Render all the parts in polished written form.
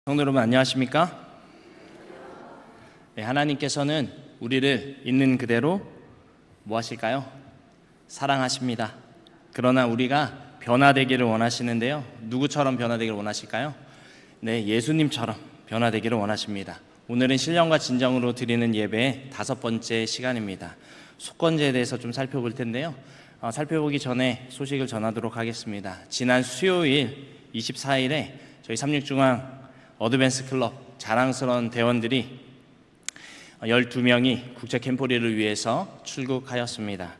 성도 여러분 안녕하십니까? 네, 하나님께서는 우리를 있는 그대로 뭐 하실까요? 사랑하십니다. 그러나 우리가 변화되기를 원하시는데요. 누구처럼 변화되기를 원하실까요? 네, 예수님처럼 변화되기를 원하십니다. 오늘은 신령과 진정으로 드리는 예배의 5번째 시간입니다. 속건제에 대해서 좀 살펴볼 텐데요. 살펴보기 전에 소식을 전하도록 하겠습니다. 지난 수요일 24일에 저희 삼육중앙 어드밴스 클럽 자랑스러운 대원들이 12명이 국제 캠포리를 위해서 출국하였습니다.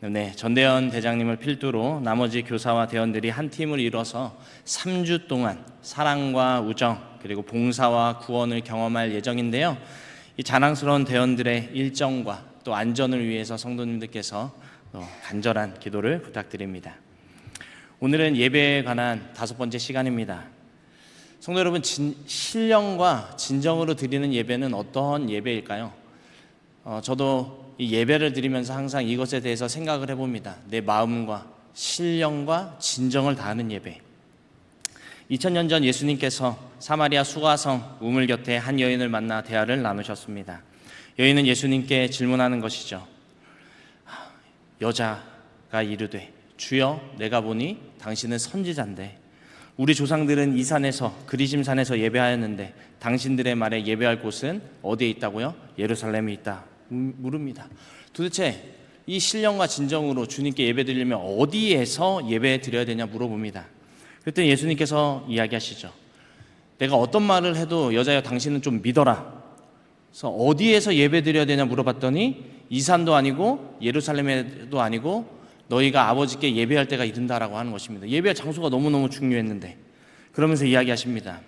네, 전대원 대장님을 필두로 나머지 교사와 대원들이 한 팀을 이뤄서 3주 동안 사랑과 우정 그리고 봉사와 구원을 경험할 예정인데요. 이 자랑스러운 대원들의 일정과 또 안전을 위해서 성도님들께서 간절한 기도를 부탁드립니다. 오늘은 예배에 관한 5번째 시간입니다. 성도 여러분, 신령과 진정으로 드리는 예배는 어떤 예배일까요? 저도 이 예배를 드리면서 항상 이것에 대해서 생각을 해봅니다. 내 마음과 신령과 진정을 다하는 예배. 2000년 전 예수님께서 사마리아 수가성 우물 곁에 한 여인을 만나 대화를 나누셨습니다. 여인은 예수님께 질문하는 것이죠. 여자가 이르되 주여, 내가 보니 당신은 선지자인데 우리 조상들은 이 산에서 그리심산에서 예배하였는데 당신들의 말에 예배할 곳은 어디에 있다고요? 예루살렘에 있다 물읍니다. 도대체 이 신령과 진정으로 주님께 예배드리려면 어디에서 예배 드려야 되냐 물어봅니다. 그랬더니 예수님께서 이야기하시죠. 내가 어떤 말을 해도 여자여 당신은 좀 믿어라. 그래서 어디에서 예배 드려야 되냐 물어봤더니 이 산도 아니고 예루살렘에도 아니고 너희가 아버지께 예배할 때가 이른다라고 하는 것입니다. 예배할 장소가 너무너무 중요했는데 그러면서 이야기하십니다.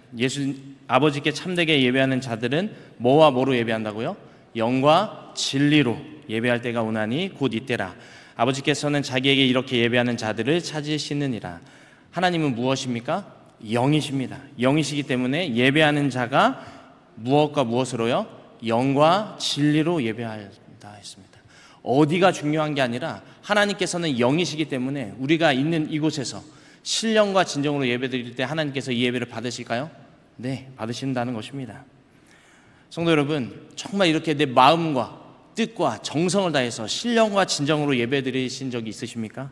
아버지께 참되게 예배하는 자들은 뭐와 뭐로 예배한다고요? 영과 진리로 예배할 때가 오나니 곧 이때라. 아버지께서는 자기에게 이렇게 예배하는 자들을 찾으시느니라. 하나님은 무엇입니까? 영이십니다. 영이시기 때문에 예배하는 자가 무엇과 무엇으로요? 영과 진리로 예배한다 했습니다. 어디가 중요한 게 아니라 하나님께서는 영이시기 때문에 우리가 있는 이곳에서 신령과 진정으로 예배드릴 때 하나님께서 이 예배를 받으실까요? 네, 받으신다는 것입니다. 성도 여러분, 정말 이렇게 내 마음과 뜻과 정성을 다해서 신령과 진정으로 예배드리신 적이 있으십니까?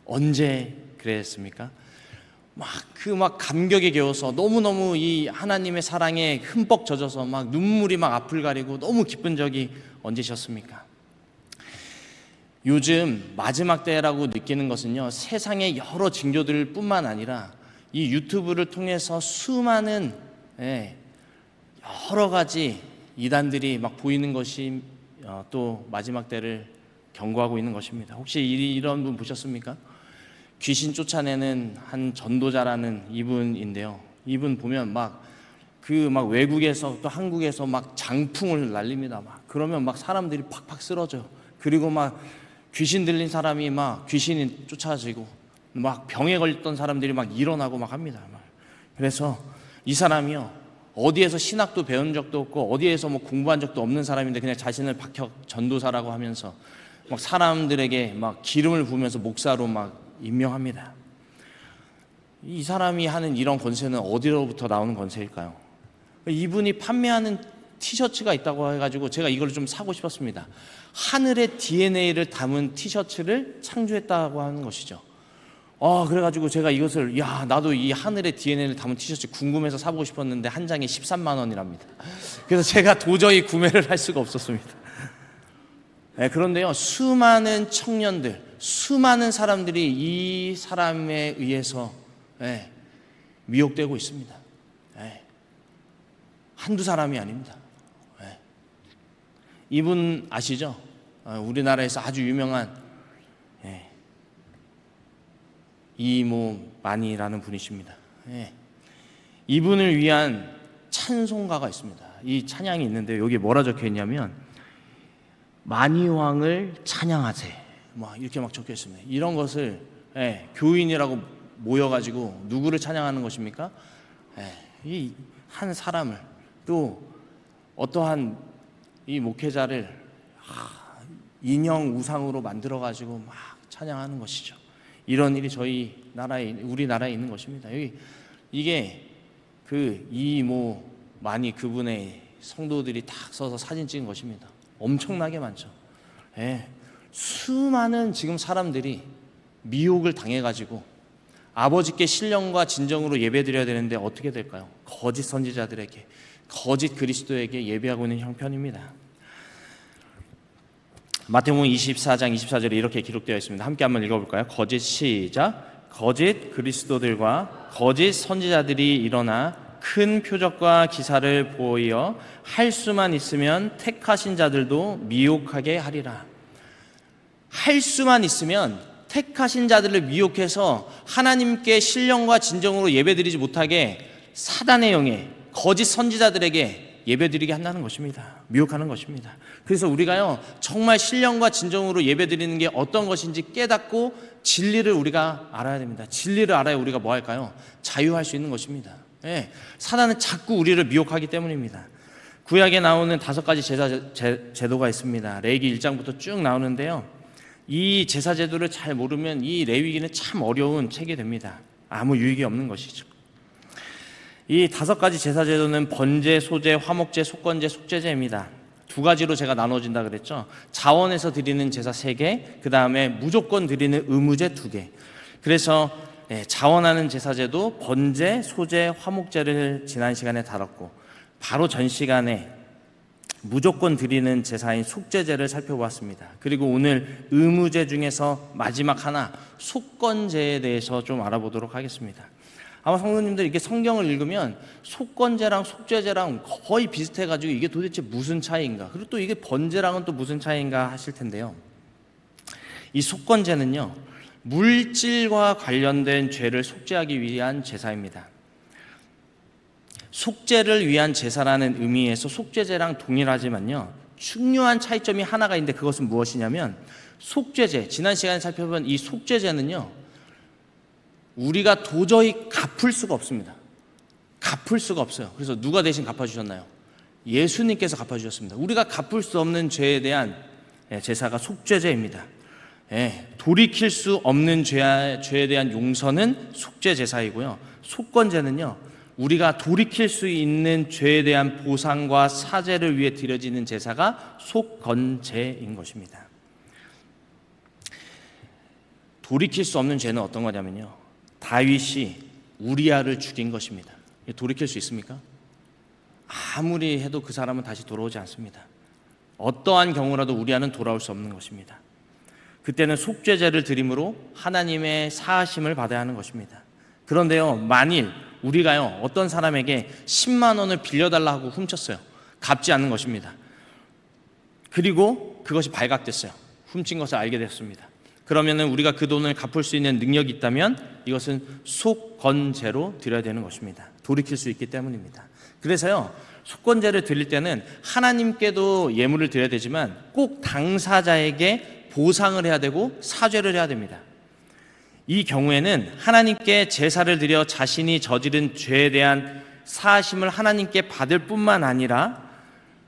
언제 그랬습니까? 막 감격에 겨워서 너무너무 이 하나님의 사랑에 흠뻑 젖어서 막 눈물이 막 앞을 가리고 너무 기쁜 적이 언제셨습니까? 요즘 마지막 때라고 느끼는 것은요, 세상의 여러 징조들 뿐만 아니라 이 유튜브를 통해서 수많은 여러 가지 이단들이 막 보이는 것이 또 마지막 때를 경고하고 있는 것입니다. 혹시 이런 분 보셨습니까? 귀신 쫓아내는 한 전도자라는 이분인데요. 이분 보면 막 외국에서 또 한국에서 막 장풍을 날립니다. 그러면 막 사람들이 팍팍 쓰러져요. 그리고 막 귀신 들린 사람이 막 귀신이 쫓아지고 막 병에 걸렸던 사람들이 막 일어나고 막 합니다. 그래서 이 사람이요, 어디에서 신학도 배운 적도 없고 어디에서 뭐 공부한 적도 없는 사람인데 그냥 자신을 박혀 전도사라고 하면서 막 사람들에게 막 기름을 부으면서 목사로 막 임명합니다. 이 사람이 하는 이런 권세는 어디로부터 나오는 권세일까요? 이분이 판매하는 티셔츠가 있다고 해가지고 제가 이걸 좀 사고 싶었습니다. 하늘의 DNA를 담은 티셔츠를 창조했다고 하는 것이죠. 그래가지고 제가 이것을 나도 이 하늘의 DNA를 담은 티셔츠 궁금해서 사보고 싶었는데 한 장에 13만 원이랍니다. 그래서 제가 도저히 구매를 할 수가 없었습니다. 그런데요, 수많은 청년들, 수많은 사람들이 이 사람에 의해서 미혹되고 있습니다. 한두 사람이 아닙니다. 이분 아시죠? 우리나라에서 아주 유명한 이모만이라는 분이십니다. 이분을 위한 찬송가가 있습니다. 이 찬양이 있는데 여기 뭐라 적혀 있냐면 만이왕을 찬양하세 이렇게 막 적혀 있습니다. 이런 것을 교인이라고 모여가지고 누구를 찬양하는 것입니까? 이 한 사람을, 또 어떠한 이 목회자를 인형 우상으로 만들어가지고 막 찬양하는 것이죠. 이런 일이 우리나라에 있는 것입니다. 이게 그 이모 많이 그분의 성도들이 딱 써서 사진 찍은 것입니다. 엄청나게 많죠. 예. 수많은 지금 사람들이 미혹을 당해가지고 아버지께 신령과 진정으로 예배드려야 되는데 어떻게 될까요? 거짓 선지자들에게, 거짓 그리스도에게 예배하고 있는 형편입니다. 마태복음 24장 24절에 이렇게 기록되어 있습니다. 함께 한번 읽어볼까요? 거짓 시작. 거짓 그리스도들과 거짓 선지자들이 일어나 큰 표적과 기사를 보여 할 수만 있으면 택하신 자들도 미혹하게 하리라. 할 수만 있으면 택하신 자들을 미혹해서 하나님께 신령과 진정으로 예배드리지 못하게 사단의 영에 거짓 선지자들에게 예배드리게 한다는 것입니다. 미혹하는 것입니다. 그래서 우리가요 정말 신령과 진정으로 예배드리는 게 어떤 것인지 깨닫고 진리를 우리가 알아야 됩니다. 진리를 알아야 우리가 뭐 할까요? 자유할 수 있는 것입니다. 예, 사단은 자꾸 우리를 미혹하기 때문입니다. 구약에 나오는 5가지 제도가 있습니다. 레위기 1장부터 쭉 나오는데요, 이 제사 제도를 잘 모르면 이 레위기는 참 어려운 책이 됩니다. 아무 유익이 없는 것이죠. 이 5가지 제사 제도는 번제, 소제, 화목제, 속건제, 속죄제입니다. 2가지로 제가 나눠진다 그랬죠. 자원에서 드리는 제사 3개, 그 다음에 무조건 드리는 의무제 2개. 그래서 자원하는 제사제도 번제, 소제, 화목제를 지난 시간에 다뤘고, 바로 전 시간에 무조건 드리는 제사인 속죄제를 살펴보았습니다. 그리고 오늘 의무제 중에서 마지막 하나 속건제에 대해서 좀 알아보도록 하겠습니다. 아마 성도님들 이게 성경을 읽으면 속건제랑 속죄제랑 거의 비슷해가지고 이게 도대체 무슨 차이인가, 그리고 또 이게 번제랑은 또 무슨 차이인가 하실 텐데요, 이 속건제는요 물질과 관련된 죄를 속죄하기 위한 제사입니다. 속죄를 위한 제사라는 의미에서 속죄제랑 동일하지만요, 중요한 차이점이 하나가 있는데 그것은 무엇이냐면, 속죄제, 지난 시간에 살펴본 이 속죄제는요 우리가 도저히 갚을 수가 없습니다. 갚을 수가 없어요. 그래서 누가 대신 갚아주셨나요? 예수님께서 갚아주셨습니다. 우리가 갚을 수 없는 죄에 대한 제사가 속죄제입니다. 돌이킬 수 없는 죄에 대한 용서는 속죄 제사이고요, 속건제는요 우리가 돌이킬 수 있는 죄에 대한 보상과 사죄를 위해 드려지는 제사가 속건제인 것입니다. 돌이킬 수 없는 죄는 어떤 거냐면요, 다윗이 우리아를 죽인 것입니다. 돌이킬 수 있습니까? 아무리 해도 그 사람은 다시 돌아오지 않습니다. 어떠한 경우라도 우리아는 돌아올 수 없는 것입니다. 그때는 속죄제를 드림으로 하나님의 사하심을 받아야 하는 것입니다. 그런데요, 만일 우리가요 어떤 사람에게 10만 원을 빌려달라고 훔쳤어요. 갚지 않는 것입니다. 그리고 그것이 발각됐어요. 훔친 것을 알게 됐습니다. 그러면은 우리가 그 돈을 갚을 수 있는 능력이 있다면 이것은 속건제로 드려야 되는 것입니다. 돌이킬 수 있기 때문입니다. 그래서요 속건제를 드릴 때는 하나님께도 예물을 드려야 되지만 꼭 당사자에게 보상을 해야 되고 사죄를 해야 됩니다. 이 경우에는 하나님께 제사를 드려 자신이 저지른 죄에 대한 사하심을 하나님께 받을 뿐만 아니라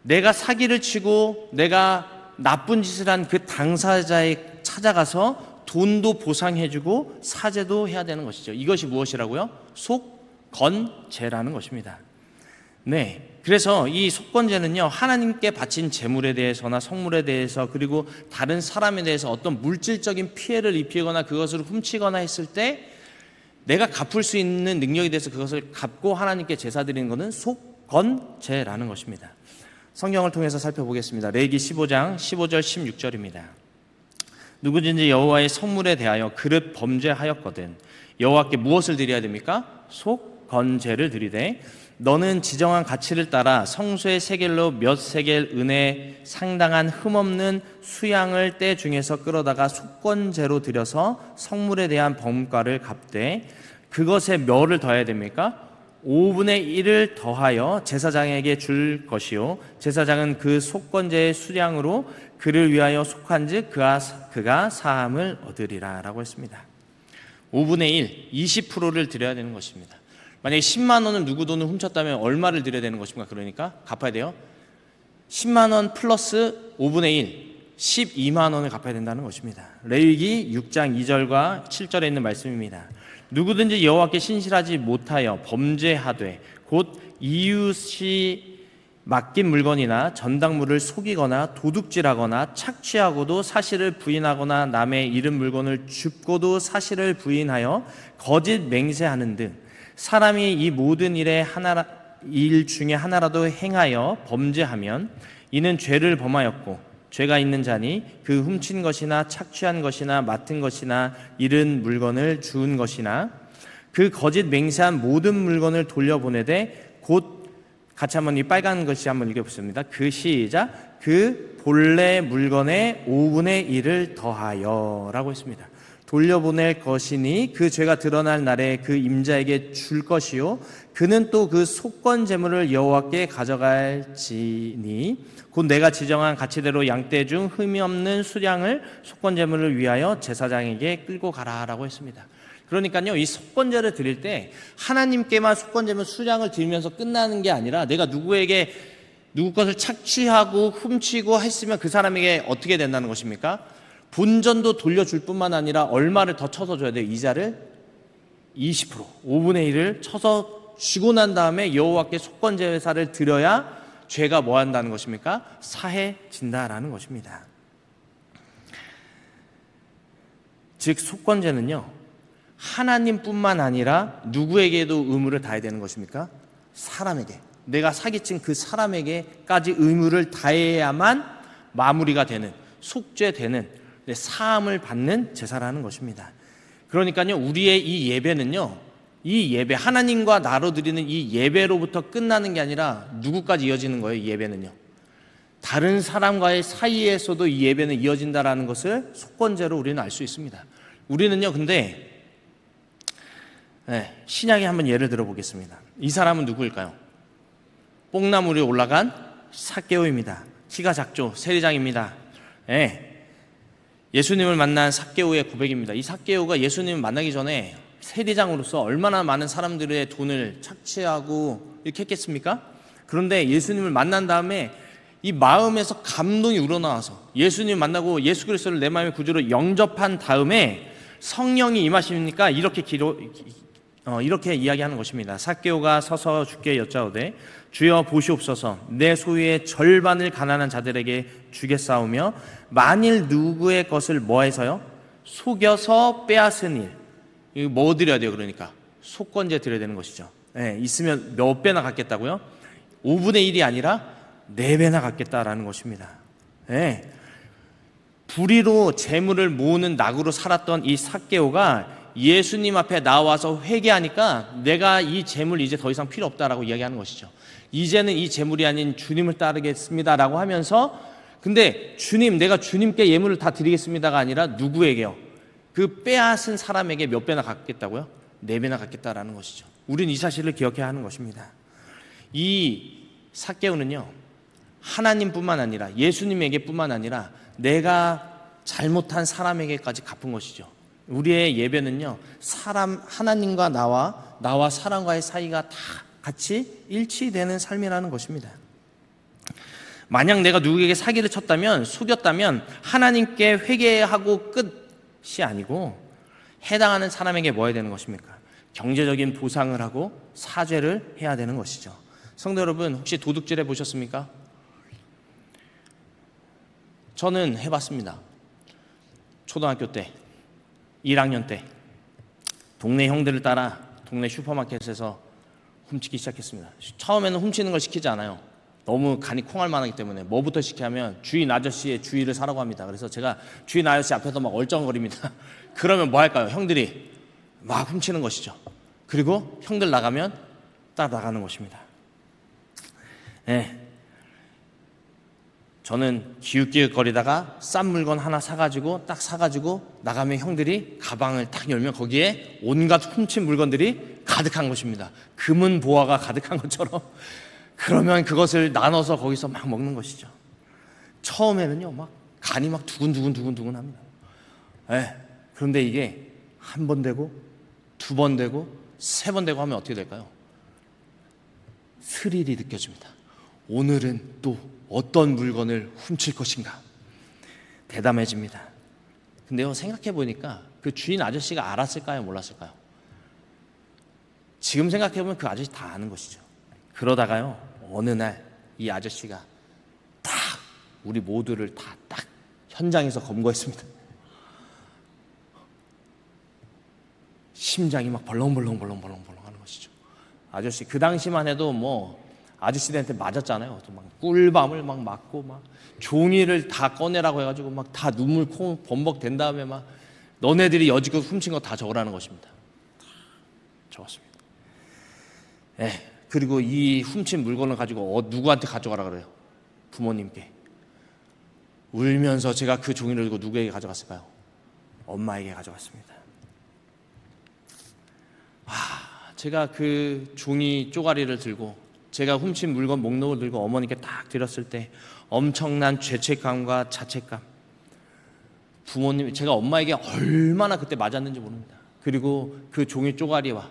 내가 사기를 치고 내가 나쁜 짓을 한 그 당사자에 찾아가서 돈도 보상해주고 사죄도 해야 되는 것이죠. 이것이 무엇이라고요? 속건제라는 것입니다. 네, 그래서 이 속건제는요 하나님께 바친 제물에 대해서나 성물에 대해서 그리고 다른 사람에 대해서 어떤 물질적인 피해를 입히거나 그것을 훔치거나 했을 때 내가 갚을 수 있는 능력에 대해서 그것을 갚고 하나님께 제사 드리는 것은 속건제라는 것입니다. 성경을 통해서 살펴보겠습니다. 레위기 15장 15절 16절입니다. 누구든지 여호와의 성물에 대하여 그릇 범죄하였거든 여호와께 무엇을 드려야 됩니까? 속건제를 드리되 너는 지정한 가치를 따라 성소의 세겔로 몇 세겔 은에 상당한 흠없는 수양을 때 중에서 끌어다가 속건제로 드려서 성물에 대한 범과를 갚되 그것에 몇을 더해야 됩니까? 5분의 1을 더하여 제사장에게 줄 것이요 제사장은 그 속건제의 수량으로 그를 위하여 속한즉 그가 사함을 얻으리라 라고 했습니다. 5분의 1, 20%를 드려야 되는 것입니다. 만약에 10만 원을 누구 돈을 훔쳤다면 얼마를 드려야 되는 것입니까? 그러니까 갚아야 돼요. 10만 원 플러스 5분의 1, 12만 원을 갚아야 된다는 것입니다. 레위기 6장 2절과 7절에 있는 말씀입니다. 누구든지 여호와께 신실하지 못하여 범죄하되 곧 이웃이 맡긴 물건이나 전당물을 속이거나 도둑질하거나 착취하고도 사실을 부인하거나 남의 잃은 물건을 줍고도 사실을 부인하여 거짓 맹세하는 등 사람이 이 모든 일 중에 하나라도 행하여 범죄하면 이는 죄를 범하였고 죄가 있는 자니 그 훔친 것이나 착취한 것이나 맡은 것이나 잃은 물건을 주운 것이나 그 거짓 맹세한 모든 물건을 돌려보내되 곧 같이 한번 이 빨간 글씨 한번 읽어보겠습니다. 그 시작. 그 본래 물건의 5분의 1을 더하여 라고 했습니다. 돌려보낼 것이니 그 죄가 드러날 날에 그 임자에게 줄 것이요 그는 또 그 속건 제물을 여호와께 가져갈지니 곧 내가 지정한 가치대로 양떼 중 흠이 없는 수량을 속건 제물을 위하여 제사장에게 끌고 가라라고 했습니다. 그러니까요, 이 속건제를 드릴 때 하나님께만 속건제물 수량을 드리면서 끝나는 게 아니라 내가 누구 것을 착취하고 훔치고 했으면 그 사람에게 어떻게 된다는 것입니까? 본전도 돌려줄 뿐만 아니라 얼마를 더 쳐서 줘야 돼요? 이자를 20%, 5분의 1을 쳐서 주고 난 다음에 여호와께 속건제사를 드려야 죄가 뭐 한다는 것입니까? 사해진다라는 것입니다. 즉 속건제는요, 하나님뿐만 아니라 누구에게도 의무를 다해야 되는 것입니까? 사람에게, 내가 사기친 그 사람에게까지 의무를 다해야만 마무리가 되는, 속죄되는, 사함을 받는 제사라는 것입니다. 그러니까요, 우리의 이 예배는요, 이 예배, 하나님과 나로 드리는 이 예배로부터 끝나는 게 아니라 누구까지 이어지는 거예요? 이 예배는요, 다른 사람과의 사이에서도 이 예배는 이어진다라는 것을 속건제로 우리는 알 수 있습니다. 우리는요, 근데 신약에 한번 예를 들어보겠습니다. 이 사람은 누구일까요? 뽕나무 위에 올라간 삭개오입니다. 키가 작죠. 세리장입니다. 예수님을 만난 삭개오의 고백입니다. 이 삭개오가 예수님을 만나기 전에 세리장으로서 얼마나 많은 사람들의 돈을 착취하고 이렇게 했겠습니까? 그런데 예수님을 만난 다음에 이 마음에서 감동이 우러나와서 예수님 만나고 예수 그리스도를 내 마음의 구주로 영접한 다음에 성령이 임하시니까 이렇게 이야기하는 것입니다. 삭개오가 서서 주께 여짜오되 주여 보시옵소서 내 소유의 절반을 가난한 자들에게 주겠사오며 만일 누구의 것을 뭐해서요? 속여서 빼앗은 일, 이거 뭐 드려야 돼요? 그러니까 속건제 드려야 되는 것이죠. 있으면 몇 배나 갚겠다고요? 5분의 1이 아니라 4배나 갚겠다라는 것입니다. 불의로 재물을 모으는 낙으로 살았던 이 삭개오가 예수님 앞에 나와서 회개하니까 내가 이 재물 이제 더 이상 필요 없다라고 이야기하는 것이죠. 이제는 이 재물이 아닌 주님을 따르겠습니다라고 하면서, 근데 주님, 내가 주님께 예물을 다 드리겠습니다가 아니라 누구에게요? 그 빼앗은 사람에게 몇 배나 갚겠다고요? 4배나 갚겠다라는 것이죠. 우린 이 사실을 기억해야 하는 것입니다. 이 삭개오는요, 하나님뿐만 아니라 예수님에게뿐만 아니라 내가 잘못한 사람에게까지 갚은 것이죠. 우리의 예배는요, 하나님과 나와 사람과의 사이가 다 같이 일치되는 삶이라는 것입니다. 만약 내가 누구에게 사기를 쳤다면, 속였다면 하나님께 회개하고 끝이 아니고 해당하는 사람에게 뭐 해야 되는 것입니까? 경제적인 보상을 하고 사죄를 해야 되는 것이죠. 성도 여러분, 혹시 도둑질 해보셨습니까? 저는 해봤습니다. 초등학교 때 1학년 때 동네 형들을 따라 동네 슈퍼마켓에서 훔치기 시작했습니다. 처음에는 훔치는 걸 시키지 않아요. 너무 간이 콩할 만하기 때문에 뭐부터 시키냐면 주인 아저씨의 주의를 사라고 합니다. 그래서 제가 주인 아저씨 앞에서 막 얼쩡거립니다. 그러면 뭐 할까요? 형들이 막 훔치는 것이죠. 그리고 형들 나가면 따라 나가는 것입니다. 저는 기웃기웃거리다가 싼 물건 하나 사가지고 나가면 형들이 가방을 딱 열면 거기에 온갖 훔친 물건들이 가득한 것입니다. 금은 보화가 가득한 것처럼. 그러면 그것을 나눠서 거기서 막 먹는 것이죠. 처음에는요, 막 간이 막 두근두근 합니다. 그런데 이게 한 번 되고 2번 되고 3번 되고 하면 어떻게 될까요? 스릴이 느껴집니다. 오늘은 또 어떤 물건을 훔칠 것인가 대담해집니다. 근데요, 생각해 보니까 그 주인 아저씨가 알았을까요? 몰랐을까요? 지금 생각해 보면 그 아저씨 다 아는 것이죠. 그러다가요, 어느 날 이 아저씨가 딱 우리 모두를 다 딱 현장에서 검거했습니다. 심장이 막 벌렁벌렁 하는 것이죠. 아저씨 그 당시만 해도 뭐 아저씨들한테 맞았잖아요. 막 꿀밤을 막 맞고 막 종이를 다 꺼내라고 해가지고 막 다 눈물 콩 범벅 된 다음에 막 너네들이 여지껏 훔친 거 다 적으라는 것입니다. 적었습니다. 그리고 이 훔친 물건을 가지고 누구한테 가져가라 그래요? 부모님께. 울면서 제가 그 종이를 들고 누구에게 가져갔을까요? 엄마에게 가져갔습니다. 제가 그 종이 쪼가리를 들고 제가 훔친 물건 목록을 들고 어머니께 딱 드렸을 때 엄청난 죄책감과 자책감, 부모님, 제가 엄마에게 얼마나 그때 맞았는지 모릅니다. 그리고 그 종이 쪼가리와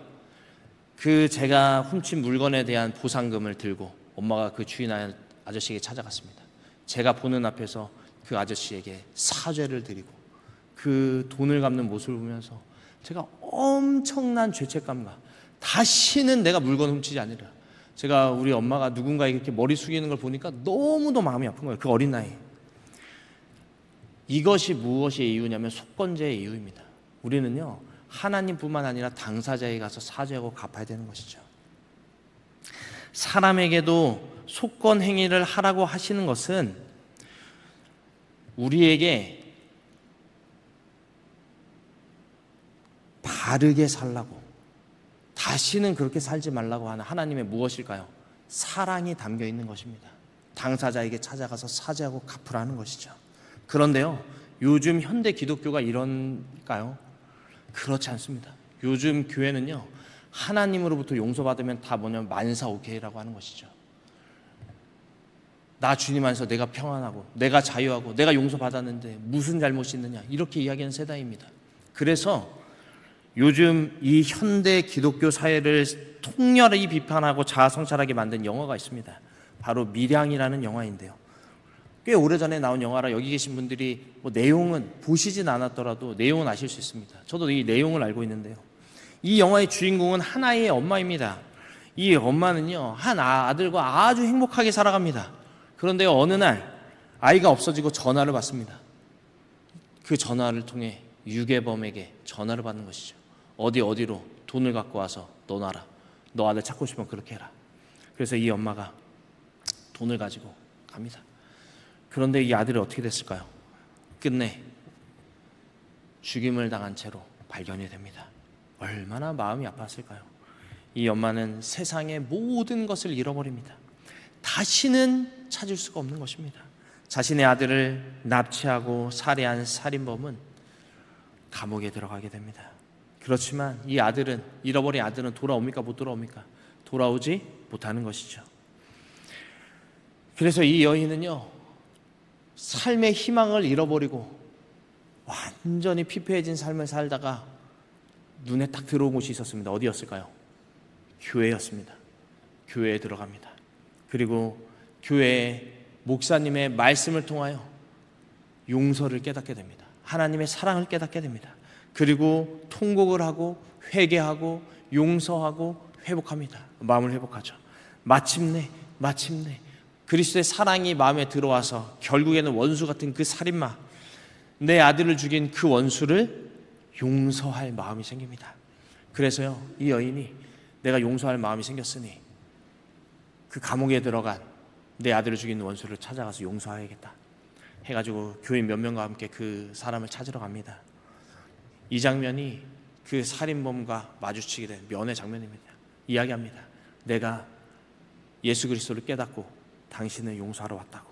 그 제가 훔친 물건에 대한 보상금을 들고 엄마가 그 주인 아저씨에게 찾아갔습니다. 제가 보는 앞에서 그 아저씨에게 사죄를 드리고 그 돈을 갚는 모습을 보면서 제가 엄청난 죄책감과 다시는 내가 물건 훔치지 않으리라. 제가 우리 엄마가 누군가에게 이렇게 머리 숙이는 걸 보니까 너무도 마음이 아픈 거예요. 그 어린 나이에. 이것이 무엇의 이유냐면 속건제의 이유입니다. 우리는요, 하나님뿐만 아니라 당사자에게 가서 사죄하고 갚아야 되는 것이죠. 사람에게도 속건 행위를 하라고 하시는 것은 우리에게 바르게 살라고, 다시는 그렇게 살지 말라고 하는 하나님의 무엇일까요? 사랑이 담겨 있는 것입니다. 당사자에게 찾아가서 사죄하고 갚으라는 것이죠. 그런데요, 요즘 현대 기독교가 이런가요? 그렇지 않습니다. 요즘 교회는요, 하나님으로부터 용서받으면 다 뭐냐면 만사 오케이라고 하는 것이죠. 나 주님 안에서 내가 평안하고 내가 자유하고 내가 용서받았는데 무슨 잘못이 있느냐, 이렇게 이야기하는 세상입니다. 그래서 요즘 이 현대 기독교 사회를 통렬히 비판하고 자아성찰하게 만든 영화가 있습니다. 바로 밀양이라는 영화인데요, 꽤 오래전에 나온 영화라 여기 계신 분들이 뭐 내용은 보시진 않았더라도 내용은 아실 수 있습니다. 저도 이 내용을 알고 있는데요, 이 영화의 주인공은 한 아이의 엄마입니다. 이 엄마는요, 한 아들과 아주 행복하게 살아갑니다. 그런데 어느 날 아이가 없어지고 전화를 받습니다. 그 전화를 통해 유괴범에게 전화를 받는 것이죠. 어디로 돈을 갖고 와서 너 놔라. 너 아들 찾고 싶으면 그렇게 해라. 그래서 이 엄마가 돈을 가지고 갑니다. 그런데 이 아들이 어떻게 됐을까요? 끝내 죽임을 당한 채로 발견이 됩니다. 얼마나 마음이 아팠을까요? 이 엄마는 세상의 모든 것을 잃어버립니다. 다시는 찾을 수가 없는 것입니다. 자신의 아들을 납치하고 살해한 살인범은 감옥에 들어가게 됩니다. 그렇지만 이 아들은, 잃어버린 아들은 돌아옵니까? 못 돌아옵니까? 돌아오지 못하는 것이죠. 그래서 이 여인은요, 삶의 희망을 잃어버리고 완전히 피폐해진 삶을 살다가 눈에 딱 들어온 곳이 있었습니다. 어디였을까요? 교회였습니다. 교회에 들어갑니다. 그리고 교회의 목사님의 말씀을 통하여 용서를 깨닫게 됩니다. 하나님의 사랑을 깨닫게 됩니다. 그리고 통곡을 하고 회개하고 용서하고 회복합니다. 마음을 회복하죠. 마침내 그리스도의 사랑이 마음에 들어와서 결국에는 원수 같은 그 살인마, 내 아들을 죽인 그 원수를 용서할 마음이 생깁니다. 그래서요, 이 여인이 내가 용서할 마음이 생겼으니 그 감옥에 들어간 내 아들을 죽인 원수를 찾아가서 용서해야겠다 해가지고 교인 몇 명과 함께 그 사람을 찾으러 갑니다. 이 장면이 그 살인범과 마주치게 된 면회 장면입니다. 이야기합니다. 내가 예수 그리스도를 깨닫고 당신을 용서하러 왔다고.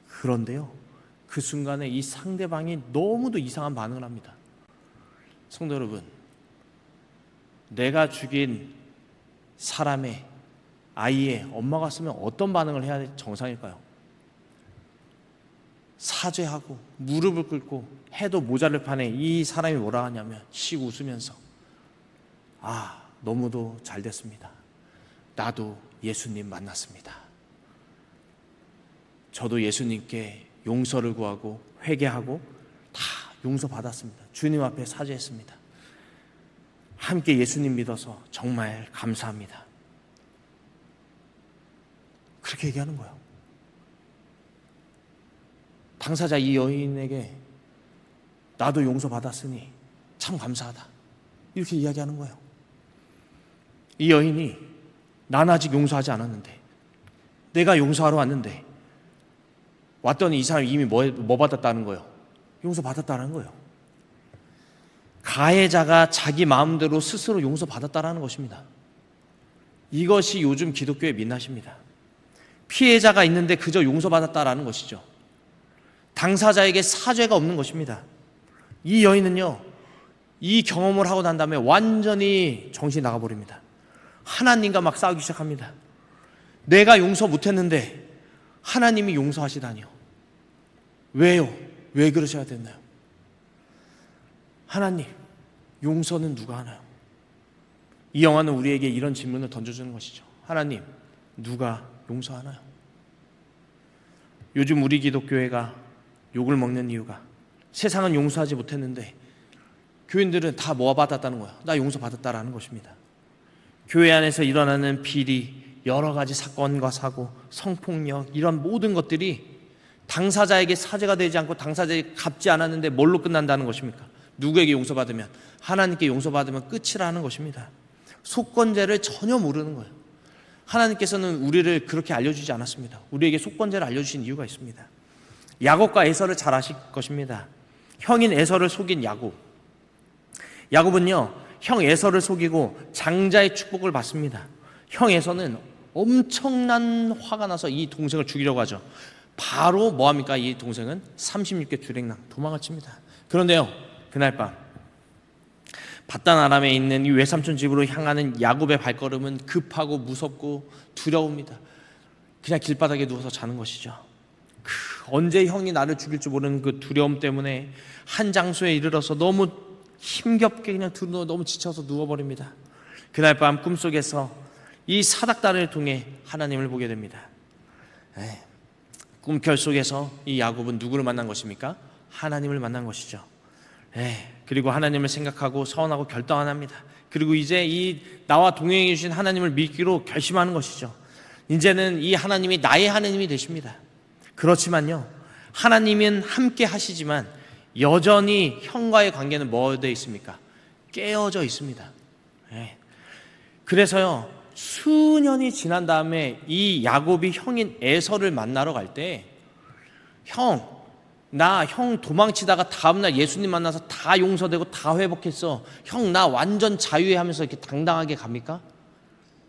그런데요, 그 순간에 이 상대방이 너무도 이상한 반응을 합니다. 성도 여러분, 내가 죽인 사람의 아이의 엄마가 왔으면 어떤 반응을 해야 정상일까요? 사죄하고 무릎을 꿇고 해도 모자를 판에 이 사람이 뭐라 하냐면 씩 웃으면서 너무도 잘 됐습니다. 나도 예수님 만났습니다. 저도 예수님께 용서를 구하고 회개하고 다 용서받았습니다. 주님 앞에 사죄했습니다. 함께 예수님 믿어서 정말 감사합니다. 그렇게 얘기하는 거예요. 당사자 이 여인에게 나도 용서받았으니 참 감사하다, 이렇게 이야기하는 거예요. 이 여인이 난 아직 용서하지 않았는데, 내가 용서하러 왔는데 왔더니 이 사람이 이미 뭐 받았다는 거예요? 용서받았다는 거예요. 가해자가 자기 마음대로 스스로 용서받았다는 것입니다. 이것이 요즘 기독교의 민낯입니다. 피해자가 있는데 그저 용서받았다라는 것이죠. 당사자에게 사죄가 없는 것입니다. 이 여인은요, 이 경험을 하고 난 다음에 완전히 정신이 나가버립니다. 하나님과 막 싸우기 시작합니다. 내가 용서 못했는데 하나님이 용서하시다니요. 왜요? 왜 그러셔야 됐나요? 하나님, 용서는 누가 하나요? 이 영화는 우리에게 이런 질문을 던져주는 것이죠. 하나님, 누가 용서하나요? 요즘 우리 기독교회가 욕을 먹는 이유가, 세상은 용서하지 못했는데 교인들은 다 모아받았다는 거야. 나 용서받았다라는 것입니다. 교회 안에서 일어나는 비리, 여러 가지 사건과 사고, 성폭력, 이런 모든 것들이 당사자에게 사죄가 되지 않고 당사자에게 갚지 않았는데 뭘로 끝난다는 것입니까? 누구에게 용서받으면? 하나님께 용서받으면 끝이라는 것입니다. 속건제를 전혀 모르는 거예요. 하나님께서는 우리를 그렇게 알려주지 않았습니다. 우리에게 속건제를 알려주신 이유가 있습니다. 야곱과 에서를 잘 아실 것입니다. 형인 에서를 속인 야곱. 야곱은요, 형 에서를 속이고 장자의 축복을 받습니다. 형 에서는 엄청난 화가 나서 이 동생을 죽이려고 하죠. 바로 뭐합니까? 이 동생은 36개 주랭랑 도망을 칩니다. 그런데요, 그날 밤 밧단 아람에 있는 이 외삼촌 집으로 향하는 야곱의 발걸음은 급하고 무섭고 두려웁니다. 그냥 길바닥에 누워서 자는 것이죠. 언제 형이 나를 죽일지 모르는 그 두려움 때문에 한 장소에 이르러서 너무 힘겹게 그냥 너무 지쳐서 누워버립니다. 그날 밤 꿈속에서 이 사닥다리를 통해 하나님을 보게 됩니다. 꿈결 속에서 이 야곱은 누구를 만난 것입니까? 하나님을 만난 것이죠. 그리고 하나님을 생각하고 서원하고 결단 합니다. 그리고 이제 이 나와 동행해 주신 하나님을 믿기로 결심하는 것이죠. 이제는 이 하나님이 나의 하나님이 되십니다. 그렇지만요, 하나님은 함께 하시지만 여전히 형과의 관계는 뭐 되어 있습니까? 깨어져 있습니다. 그래서요, 수년이 지난 다음에 이 야곱이 형인 에서를 만나러 갈 때, 형 도망치다가 다음날 예수님 만나서 다 용서되고 다 회복했어, 형 나 완전 자유해 하면서 이렇게 당당하게 갑니까?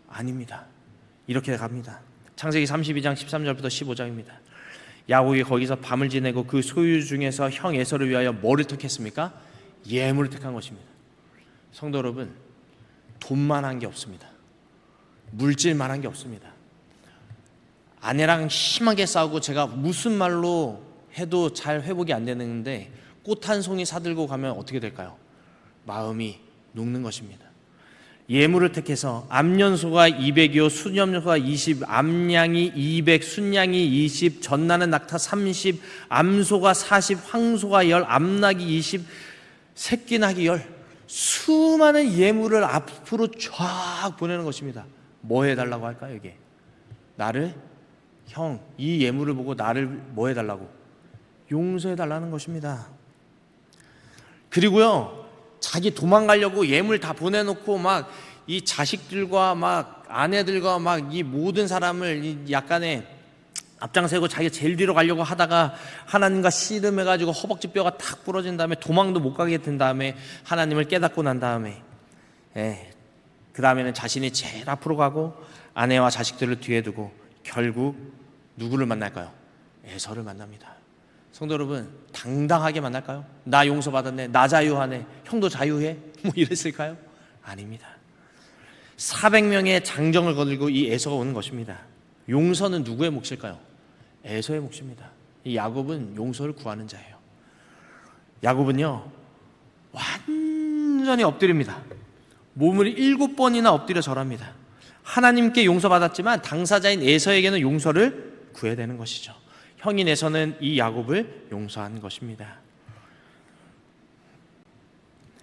아닙니다. 이렇게 갑니다. 창세기 32장 13절부터 15장입니다. 야곱이 거기서 밤을 지내고 그 소유 중에서 형 에서를 위하여 뭐를 택했습니까? 예물을 택한 것입니다. 성도 여러분, 돈만한 게 없습니다. 물질만한 게 없습니다. 아내랑 심하게 싸우고 제가 무슨 말로 해도 잘 회복이 안 되는데 꽃 한 송이 사들고 가면 어떻게 될까요? 마음이 녹는 것입니다. 예물을 택해서 암년소가 200이요 수염소가 20, 암양이 200, 순양이 20, 전나는 낙타 30, 암소가 40, 황소가 10, 암낙이 20, 새끼낙이 10, 수많은 예물을 앞으로 쫙 보내는 것입니다. 뭐 해달라고 할까요? 이게 나를, 형, 이 예물을 보고 나를 뭐 해달라고? 용서해달라는 것입니다. 그리고요, 자기 도망가려고 예물 다 보내놓고 막 이 자식들과 막 아내들과 막 이 모든 사람을 약간의 앞장세고 자기가 제일 뒤로 가려고 하다가 하나님과 씨름해가지고 허벅지 뼈가 탁 부러진 다음에 도망도 못 가게 된 다음에 하나님을 깨닫고 난 다음에 그 다음에는 자신이 제일 앞으로 가고 아내와 자식들을 뒤에 두고 결국 누구를 만날까요? 에서를 만납니다. 성도 여러분, 당당하게 만날까요? 나 용서받았네, 나 자유하네, 형도 자유해? 뭐 이랬을까요? 아닙니다. 400명의 장정을 거들고 이 에서가 오는 것입니다. 용서는 누구의 몫일까요? 에서의 몫입니다. 이 야곱은 용서를 구하는 자예요. 야곱은요, 완전히 엎드립니다. 몸을 7번이나 엎드려 절합니다. 하나님께 용서받았지만 당사자인 에서에게는 용서를 구해야 되는 것이죠. 형인 에서는 이 야곱을 용서한 것입니다.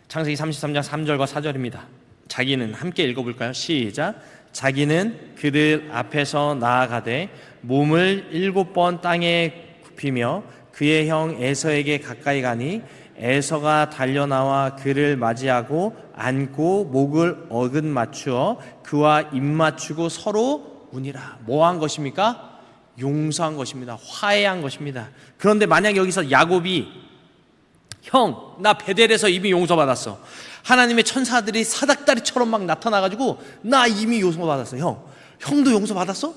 창세기 33장 3절과 4절입니다. 자기는 함께 읽어볼까요? 시작. 자기는 그들 앞에서 나아가되 몸을 7번 땅에 굽히며 그의 형 에서에게 가까이 가니 에서가 달려나와 그를 맞이하고 안고 목을 어긋 맞추어 그와 입 맞추고 서로 우니라. 뭐 한 것입니까? 용서한 것입니다. 화해한 것입니다. 그런데 만약 여기서 야곱이 형, 나 베델에서 이미 용서받았어. 하나님의 천사들이 사닥다리처럼 막 나타나가지고 나 이미 용서받았어. 형도 용서받았어?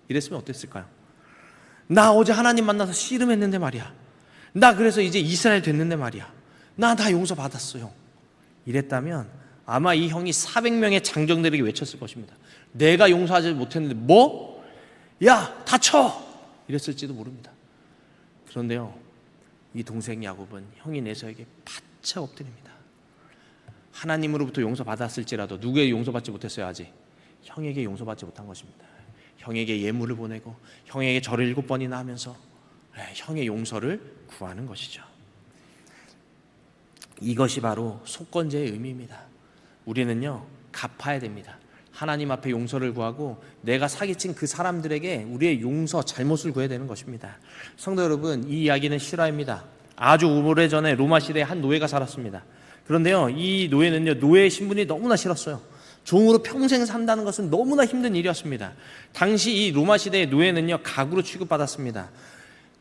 이랬으면 어땠을까요? 나 어제 하나님 만나서 씨름했는데 말이야. 나 그래서 이제 이스라엘 됐는데 말이야. 나 다 용서받았어, 형. 이랬다면 아마 이 형이 400명의 장정들에게 외쳤을 것입니다. 내가 용서하지 못했는데 뭐? 야, 다쳐! 이랬을지도 모릅니다. 그런데요, 이 동생 야곱은 형인 에서에게 바짝 엎드립니다. 하나님으로부터 용서받았을지라도 누구에게 용서받지 못했어요? 아직 형에게 용서받지 못한 것입니다. 형에게 예물을 보내고 형에게 절을 7번이나 하면서 형의 용서를 구하는 것이죠. 이것이 바로 속건제의 의미입니다. 우리는요, 갚아야 됩니다. 하나님 앞에 용서를 구하고 내가 사기친 그 사람들에게 우리의 용서, 잘못을 구해야 되는 것입니다. 성도 여러분, 이 이야기는 실화입니다. 아주 오래전에 로마 시대에 한 노예가 살았습니다. 그런데요, 이 노예는요, 노예의 신분이 너무나 싫었어요. 종으로 평생 산다는 것은 너무나 힘든 일이었습니다. 당시 이 로마 시대의 노예는요, 가구로 취급받았습니다.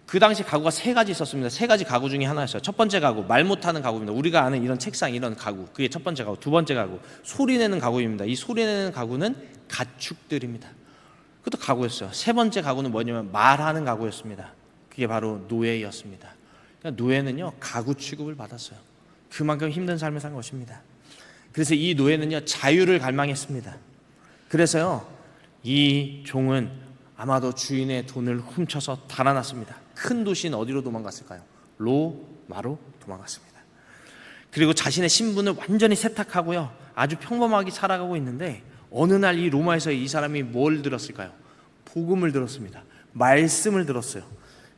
그 당시 가구가 3가지 있었습니다. 3가지 가구 중에 하나였어요. 첫 번째 가구, 말 못하는 가구입니다. 우리가 아는 이런 책상, 이런 가구, 그게 첫 번째 가구. 두 번째 가구, 소리내는 가구입니다. 이 소리내는 가구는 가축들입니다. 그것도 가구였어요. 세 번째 가구는 뭐냐면 말하는 가구였습니다. 그게 바로 노예였습니다. 그러니까 노예는요, 가구 취급을 받았어요. 그만큼 힘든 삶을 산 것입니다. 그래서 이 노예는요, 자유를 갈망했습니다. 그래서요, 이 종은 아마도 주인의 돈을 훔쳐서 달아났습니다. 큰 도시는 어디로 도망갔을까요? 로마로 도망갔습니다. 그리고 자신의 신분을 완전히 세탁하고요, 아주 평범하게 살아가고 있는데 어느 날 이 로마에서 이 사람이 뭘 들었을까요? 복음을 들었습니다. 말씀을 들었어요.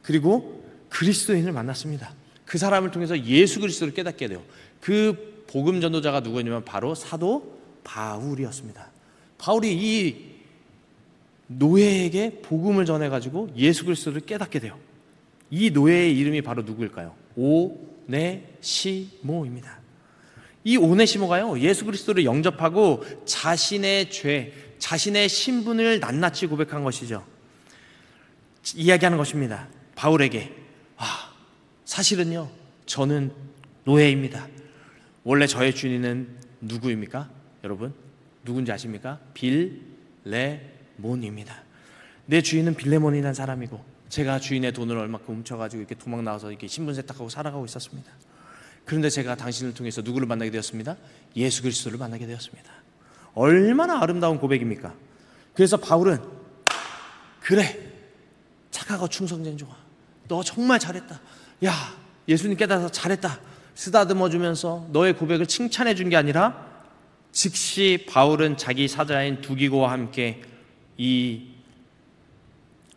그리고 그리스도인을 만났습니다. 그 사람을 통해서 예수 그리스도를 깨닫게 돼요. 그 복음 전도자가 누구였냐면 바로 사도 바울이었습니다. 바울이 이 노예에게 복음을 전해가지고 예수 그리스도를 깨닫게 돼요. 이 노예의 이름이 바로 누구일까요? 오네시모입니다. 이 오네시모가요, 예수 그리스도를 영접하고 자신의 죄, 자신의 신분을 낱낱이 고백한 것이죠. 이야기하는 것입니다. 바울에게, 사실은요, 저는 노예입니다. 원래 저의 주인은 누구입니까? 여러분, 누군지 아십니까? 빌레몬입니다. 내 주인은 빌레몬이라는 사람이고, 제가 주인의 돈을 얼마큼 훔쳐가지고 이렇게 도망 나와서 이렇게 신분 세탁하고 살아가고 있었습니다. 그런데 제가 당신을 통해서 누구를 만나게 되었습니다? 예수 그리스도를 만나게 되었습니다. 얼마나 아름다운 고백입니까? 그래서 바울은, 그래, 착하고 충성된 종아, 너 정말 잘했다. 야, 예수님 깨달아서 잘했다. 쓰다듬어 주면서 너의 고백을 칭찬해 준 게 아니라 즉시 바울은 자기 사자인 두기고와 함께 이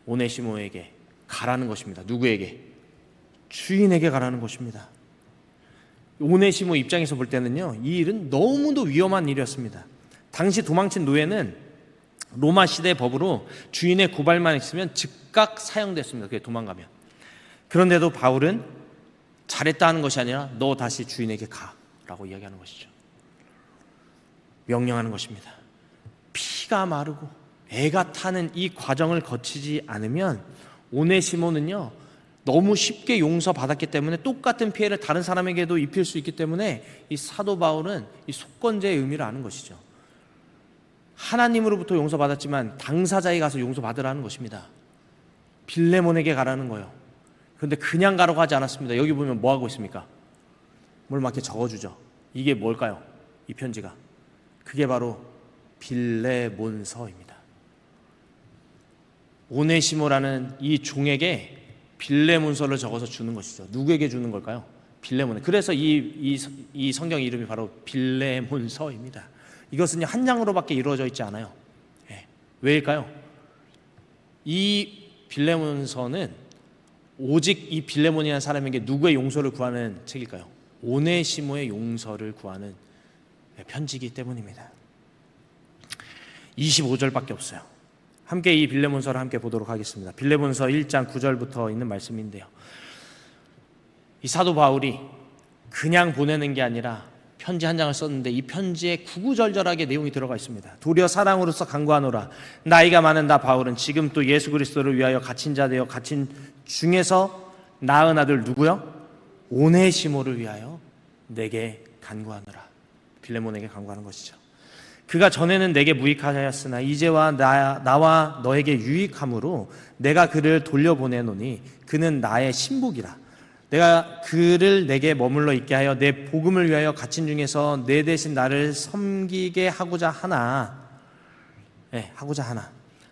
오네시모에게 가라는 것입니다. 누구에게? 주인에게 가라는 것입니다. 오네시모 입장에서 볼 때는요, 이 일은 너무도 위험한 일이었습니다. 당시 도망친 노예는 로마 시대 법으로 주인의 고발만 있으면 즉각 사형됐습니다. 그게 도망가면. 그런데도 바울은 잘했다 하는 것이 아니라 너 다시 주인에게 가라고 이야기하는 것이죠. 명령하는 것입니다. 피가 마르고 애가 타는 이 과정을 거치지 않으면 오네시모는요, 너무 쉽게 용서받았기 때문에 똑같은 피해를 다른 사람에게도 입힐 수 있기 때문에 이 사도 바울은 이 속건제의 의미를 아는 것이죠. 하나님으로부터 용서받았지만 당사자에 가서 용서받으라는 것입니다. 빌레몬에게 가라는 거예요. 그런데 그냥 가라고 하지 않았습니다. 여기 보면 뭐 하고 있습니까? 뭘 막 이렇게 적어주죠. 이게 뭘까요? 이 편지가. 그게 바로 빌레몬서입니다. 오네시모라는 이 종에게 빌레몬서를 적어서 주는 것이죠. 누구에게 주는 걸까요? 빌레몬에. 그래서 이 성경 이름이 바로 빌레몬서입니다. 이것은 한 장으로밖에 이루어져 있지 않아요. 왜일까요? 이 빌레몬서는 오직 이 빌레몬이라는 사람에게 누구의 용서를 구하는 책일까요? 오네시모의 용서를 구하는 편지이기 때문입니다. 25절밖에 없어요. 함께 이 빌레몬서를 함께 보도록 하겠습니다. 빌레몬서 1장 9절부터 있는 말씀인데요. 이 사도 바울이 그냥 보내는 게 아니라 편지 한 장을 썼는데 이 편지에 구구절절하게 내용이 들어가 있습니다. 도리어 사랑으로서 간구하노라. 나이가 많은 나 바울은 지금 또 예수 그리스도를 위하여 갇힌 자 되어 갇힌 중에서 낳은 아들 누구요? 오네시모를 위하여 내게 간구하노라. 빌레몬에게 간구하는 것이죠. 그가 전에는 내게 무익하였으나 이제와 나와 너에게 유익함으로 내가 그를 돌려보내노니 그는 나의 신복이라. 내가 그를 내게 머물러 있게 하여 내 복음을 위하여 갇힌 중에서 내 대신 나를 섬기게 하고자 하나.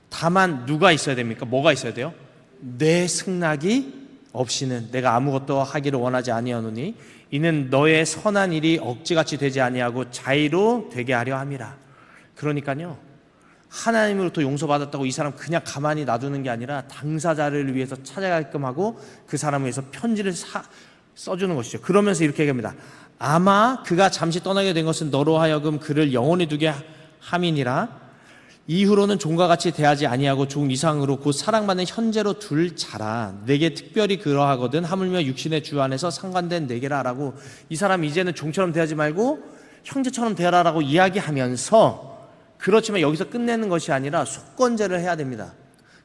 다만 누가 있어야 됩니까? 뭐가 있어야 돼요? 내 승낙이 없이는 내가 아무것도 하기를 원하지 아니하노니 이는 너의 선한 일이 억지같이 되지 아니하고 자의로 되게 하려 함이라. 그러니까요, 하나님으로부터 용서받았다고 이 사람 그냥 가만히 놔두는 게 아니라 당사자를 위해서 찾아가게끔 하고 그 사람을 위해서 편지를 써주는 것이죠. 그러면서 이렇게 얘기합니다. 아마 그가 잠시 떠나게 된 것은 너로 하여금 그를 영원히 두게 함이니라. 이후로는 종과 같이 대하지 아니하고 종 이상으로 곧 사랑받는 현재로 둘 자라. 내게 특별히 그러하거든 하물며 육신의 주 안에서 상관된 내게라. 라고 이 사람 이제는 종처럼 대하지 말고 형제처럼 대하라라고 이야기하면서, 그렇지만 여기서 끝내는 것이 아니라 속건제를 해야 됩니다.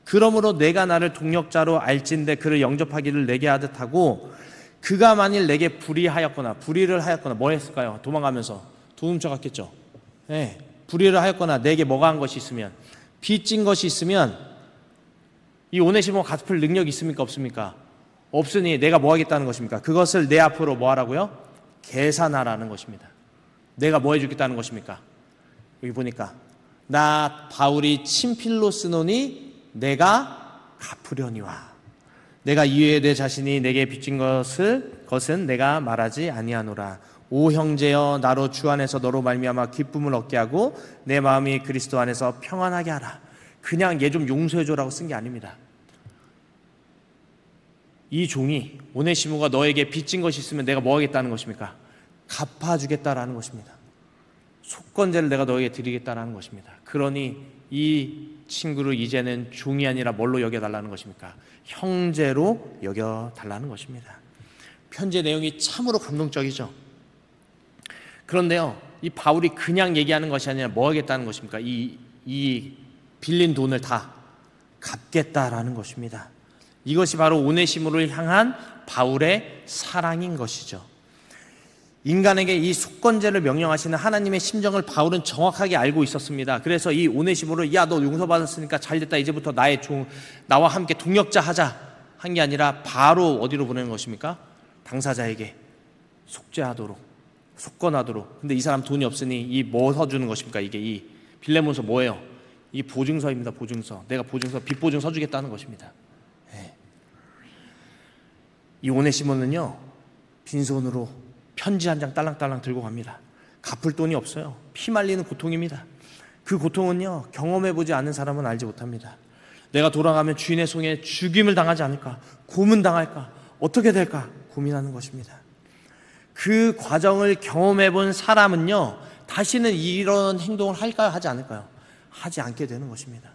그러므로 내가 나를 동력자로 알진대 그를 영접하기를 내게 하듯 하고, 그가 만일 내게 불의를 하였거나 뭐 했을까요? 도망가면서 돈 훔쳐갔겠죠. 불의를 하였거나 내게 뭐가 한 것이 있으면, 빚진 것이 있으면 이 오네시모 갚을 능력이 있습니까? 없습니까? 없으니 내가 뭐 하겠다는 것입니까? 그것을 내 앞으로 뭐 하라고요? 계산하라는 것입니다. 내가 뭐 해주겠다는 것입니까? 여기 보니까 나 바울이 친필로 쓰노니 내가 갚으려니와. 내가 이외에 내 자신이 내게 빚진 것은 내가 말하지 아니하노라. 오 형제여, 나로 주 안에서 너로 말미암아 기쁨을 얻게 하고 내 마음이 그리스도 안에서 평안하게 하라. 그냥 얘 좀 용서해줘라고 쓴 게 아닙니다. 이 종이 오네시모가 너에게 빚진 것이 있으면 내가 뭐 하겠다는 것입니까? 갚아주겠다라는 것입니다. 속건제를 내가 너에게 드리겠다라는 것입니다. 그러니 이 친구를 이제는 종이 아니라 뭘로 여겨달라는 것입니까? 형제로 여겨달라는 것입니다. 편지의 내용이 참으로 감동적이죠. 그런데요, 이 바울이 그냥 얘기하는 것이 아니라 뭐 하겠다는 것입니까? 이 빌린 돈을 다 갚겠다라는 것입니다. 이것이 바로 오네시모를 향한 바울의 사랑인 것이죠. 인간에게 이 속건제를 명령하시는 하나님의 심정을 바울은 정확하게 알고 있었습니다. 그래서 이 오네시모를 야, 너 용서받았으니까 잘됐다, 이제부터 나의 종, 나와 함께 동역자 하자 한 게 아니라 바로 어디로 보내는 것입니까? 당사자에게 속건하도록. 근데 이 사람 돈이 없으니 이 뭐 서주는 것입니까? 이게 이 빌레몬서 뭐예요? 이 보증서입니다. 보증서. 내가 빚 보증 서주겠다는 것입니다. 이 오네시모는요, 빈손으로 편지 한 장 딸랑딸랑 들고 갑니다. 갚을 돈이 없어요. 피 말리는 고통입니다. 그 고통은요, 경험해보지 않은 사람은 알지 못합니다. 내가 돌아가면 주인의 손에 죽임을 당하지 않을까, 고문당할까, 어떻게 될까 고민하는 것입니다. 그 과정을 경험해본 사람은요, 다시는 이런 행동을 할까요? 하지 않을까요? 하지 않게 되는 것입니다.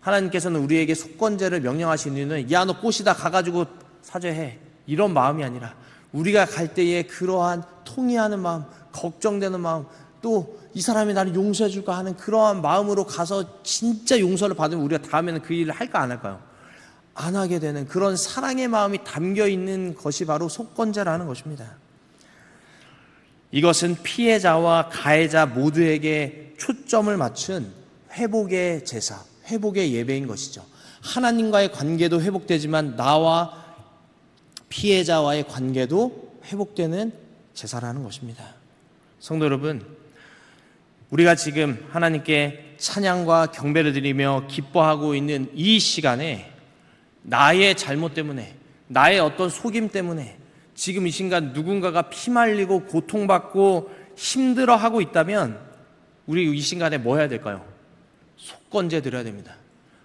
하나님께서는 우리에게 속건제를 명령하신 이유는 야, 너 꽃이다 가가지고 사죄해, 이런 마음이 아니라 우리가 갈 때에 그러한 통회하는 마음, 걱정되는 마음, 또 이 사람이 나를 용서해 줄까 하는 그러한 마음으로 가서 진짜 용서를 받으면 우리가 다음에는 그 일을 할까 안 할까요? 안 하게 되는 그런 사랑의 마음이 담겨 있는 것이 바로 속건제라는 것입니다. 이것은 피해자와 가해자 모두에게 초점을 맞춘 회복의 제사, 회복의 예배인 것이죠. 하나님과의 관계도 회복되지만 나와 피해자와의 관계도 회복되는 제사라는 것입니다. 성도 여러분, 우리가 지금 하나님께 찬양과 경배를 드리며 기뻐하고 있는 이 시간에 나의 잘못 때문에, 나의 어떤 속임 때문에 지금 이 순간 누군가가 피말리고 고통받고 힘들어하고 있다면 우리 이 순간에 뭐 해야 될까요? 속건제 드려야 됩니다.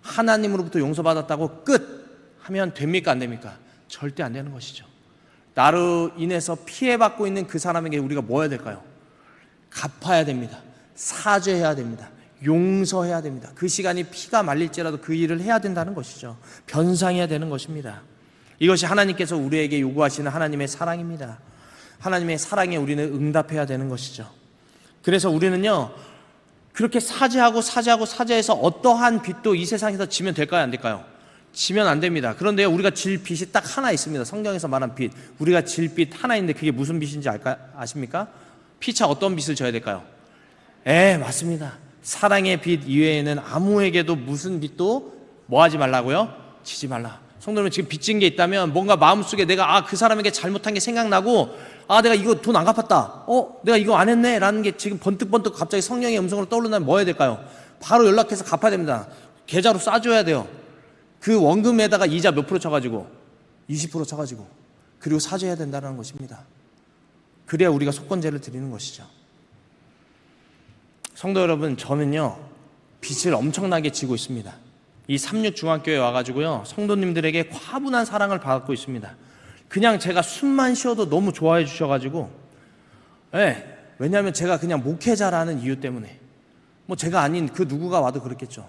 하나님으로부터 용서받았다고 끝 하면 됩니까? 안 됩니까? 절대 안 되는 것이죠. 나로 인해서 피해받고 있는 그 사람에게 우리가 뭐 해야 될까요? 갚아야 됩니다. 사죄해야 됩니다. 용서해야 됩니다. 그 시간이 피가 말릴지라도 그 일을 해야 된다는 것이죠. 변상해야 되는 것입니다. 이것이 하나님께서 우리에게 요구하시는 하나님의 사랑입니다. 하나님의 사랑에 우리는 응답해야 되는 것이죠. 그래서 우리는요, 그렇게 사죄해서 어떠한 빚도 이 세상에서 지면 될까요, 안 될까요? 지면 안 됩니다. 그런데 우리가 질 빚이 딱 하나 있습니다. 성경에서 말한 빚, 우리가 질 빚 하나 있는데 그게 무슨 빚인지 아십니까? 피차 어떤 빚을 져야 될까요? 맞습니다. 사랑의 빚 이외에는 아무에게도 무슨 빚도 뭐 하지 말라고요? 지지 말라. 성도님, 지금 빚진 게 있다면 뭔가 마음속에 내가 그 사람에게 잘못한 게 생각나고 내가 이거 돈 안 갚았다, 내가 이거 안 했네 라는 게 지금 번뜩번뜩 갑자기 성령의 음성으로 떠오르면 뭐 해야 될까요? 바로 연락해서 갚아야 됩니다. 계좌로 쏴줘야 돼요. 그 원금에다가 이자 몇 프로 쳐가지고 20% 쳐가지고, 그리고 사죄해야 된다는 것입니다. 그래야 우리가 속건제를 드리는 것이죠. 성도 여러분, 저는요 빚을 엄청나게 지고 있습니다. 이 삼육중앙교회에 와가지고요 성도님들에게 과분한 사랑을 받고 있습니다. 그냥 제가 숨만 쉬어도 너무 좋아해 주셔가지고, 왜냐하면 제가 그냥 목회자라는 이유 때문에, 뭐 제가 아닌 그 누구가 와도 그렇겠죠.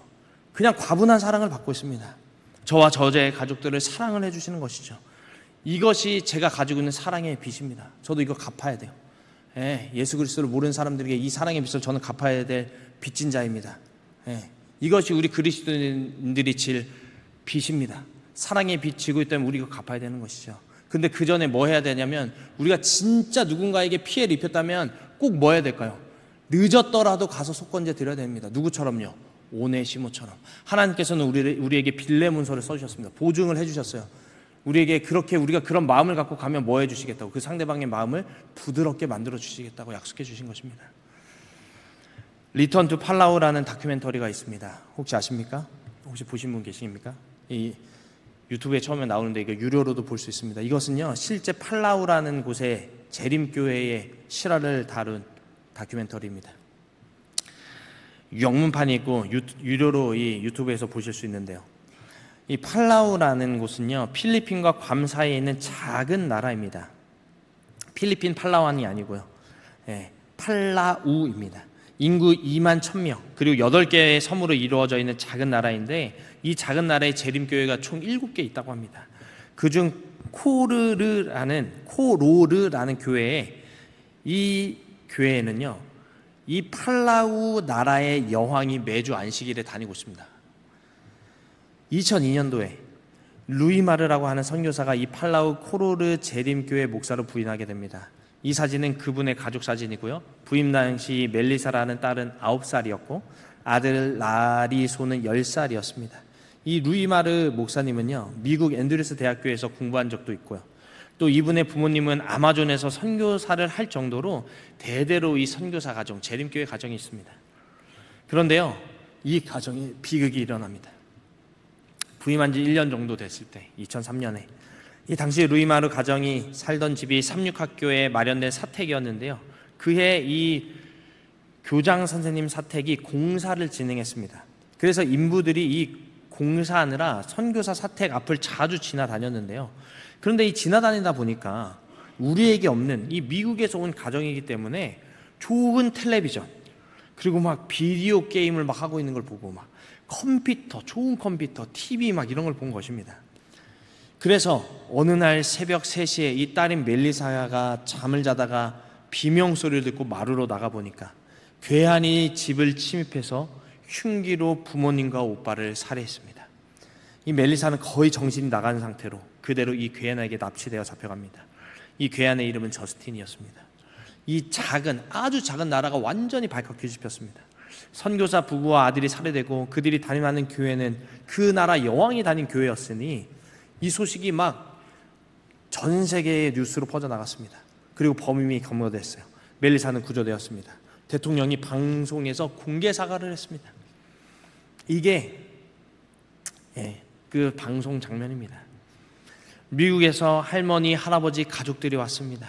그냥 과분한 사랑을 받고 있습니다. 저와 저의 가족들을 사랑을 해주시는 것이죠. 이것이 제가 가지고 있는 사랑의 빚입니다. 저도 이거 갚아야 돼요. 예수 그리스도를 모르는 사람들에게 이 사랑의 빚을 저는 갚아야 될 빚진 자입니다. 이것이 우리 그리스도인들이 질 빚입니다. 사랑의 빚 지고 있다면 우리가 갚아야 되는 것이죠. 근데 그 전에 뭐 해야 되냐면, 우리가 진짜 누군가에게 피해를 입혔다면 꼭 뭐 해야 될까요? 늦었더라도 가서 속건제 드려야 됩니다. 누구처럼요? 오네시모처럼. 하나님께서는 우리에게 빌레문서를 써주셨습니다. 보증을 해주셨어요. 우리에게 그렇게 우리가 그런 마음을 갖고 가면 뭐 해주시겠다고? 그 상대방의 마음을 부드럽게 만들어 주시겠다고 약속해 주신 것입니다. 리턴 투 팔라우라는 다큐멘터리가 있습니다. 혹시 아십니까? 혹시 보신 분 계십니까? 이 유튜브에 처음에 나오는데 이거 유료로도 볼 수 있습니다. 이것은요 실제 팔라우라는 곳의 재림교회의 실화를 다룬 다큐멘터리입니다. 영문판이 있고 유료로 이 유튜브에서 보실 수 있는데요, 이 팔라우라는 곳은요 필리핀과 괌 사이에 있는 작은 나라입니다. 필리핀 팔라완이 아니고요, 팔라우입니다. 인구 2만 1000명, 그리고 8개의 섬으로 이루어져 있는 작은 나라인데, 이 작은 나라에 재림교회가 총 7개 있다고 합니다. 그중 코로르라는 교회에, 이 교회에는요 이 팔라우 나라의 여왕이 매주 안식일에 다니고 있습니다. 2002년도에 루이마르라고 하는 선교사가 이 팔라우 코로르 재림교회 목사로 부임하게 됩니다. 이 사진은 그분의 가족 사진이고요, 부임 당시 멜리사라는 딸은 9살이었고 아들 라리소는 10살이었습니다. 이 루이마르 목사님은요 미국 앤드류스 대학교에서 공부한 적도 있고요, 또 이분의 부모님은 아마존에서 선교사를 할 정도로 대대로 이 선교사 가정, 재림교회 가정이 있습니다. 그런데요 이 가정에 비극이 일어납니다. 부임한 지 1년 정도 됐을 때, 2003년에 이 당시 루이마르 가정이 살던 집이 삼육학교에 마련된 사택이었는데요, 그해 이 교장 선생님 사택이 공사를 진행했습니다. 그래서 인부들이 이 공사하느라 선교사 사택 앞을 자주 지나다녔는데요, 그런데 이 지나다니다 보니까 우리에게 없는, 이 미국에서 온 가정이기 때문에 좋은 텔레비전, 그리고 막 비디오 게임을 막 하고 있는 걸 보고, 막 컴퓨터, 좋은 컴퓨터, TV 막 이런 걸 본 것입니다. 그래서 어느 날 새벽 3시에 이 딸인 멜리사가 잠을 자다가 비명소리를 듣고 마루로 나가보니까 괴한이 집을 침입해서 흉기로 부모님과 오빠를 살해했습니다. 이 멜리사는 거의 정신이 나간 상태로 그대로 이 괴한에게 납치되어 잡혀갑니다. 이 괴한의 이름은 저스틴이었습니다. 이 아주 작은 나라가 완전히 발칵 뒤집혔습니다. 선교사 부부와 아들이 살해되고, 그들이 다니는 교회는 그 나라 여왕이 다닌 교회였으니 이 소식이 막 전 세계의 뉴스로 퍼져나갔습니다. 그리고 범인이 검거됐어요. 멜리사는 구조되었습니다. 대통령이 방송에서 공개 사과를 했습니다. 이게 그 방송 장면입니다. 미국에서 할머니, 할아버지, 가족들이 왔습니다.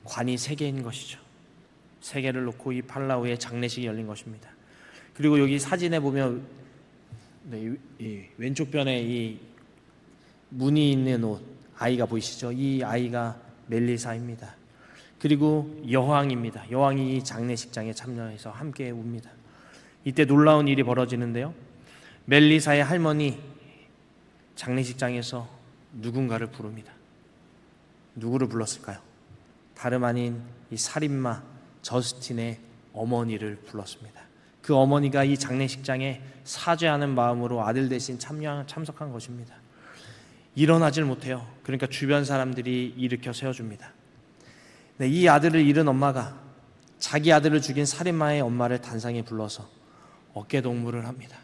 관이 3개인 것이죠. 3개를 놓고 이 팔라우의 장례식이 열린 것입니다. 그리고 여기 사진에 보면 이 왼쪽 변에 이 무늬 있는 옷, 아이가 보이시죠? 이 아이가 멜리사입니다. 그리고 여왕입니다. 여왕이 이 장례식장에 참여해서 함께 웁니다. 이때 놀라운 일이 벌어지는데요. 멜리사의 할머니 장례식장에서 누군가를 부릅니다. 누구를 불렀을까요? 다름 아닌 이 살인마 저스틴의 어머니를 불렀습니다. 그 어머니가 이 장례식장에 사죄하는 마음으로 아들 대신 참석한 것입니다. 일어나질 못해요. 그러니까 주변 사람들이 일으켜 세워줍니다. 네, 이 아들을 잃은 엄마가 자기 아들을 죽인 살인마의 엄마를 단상에 불러서 어깨동무를 합니다.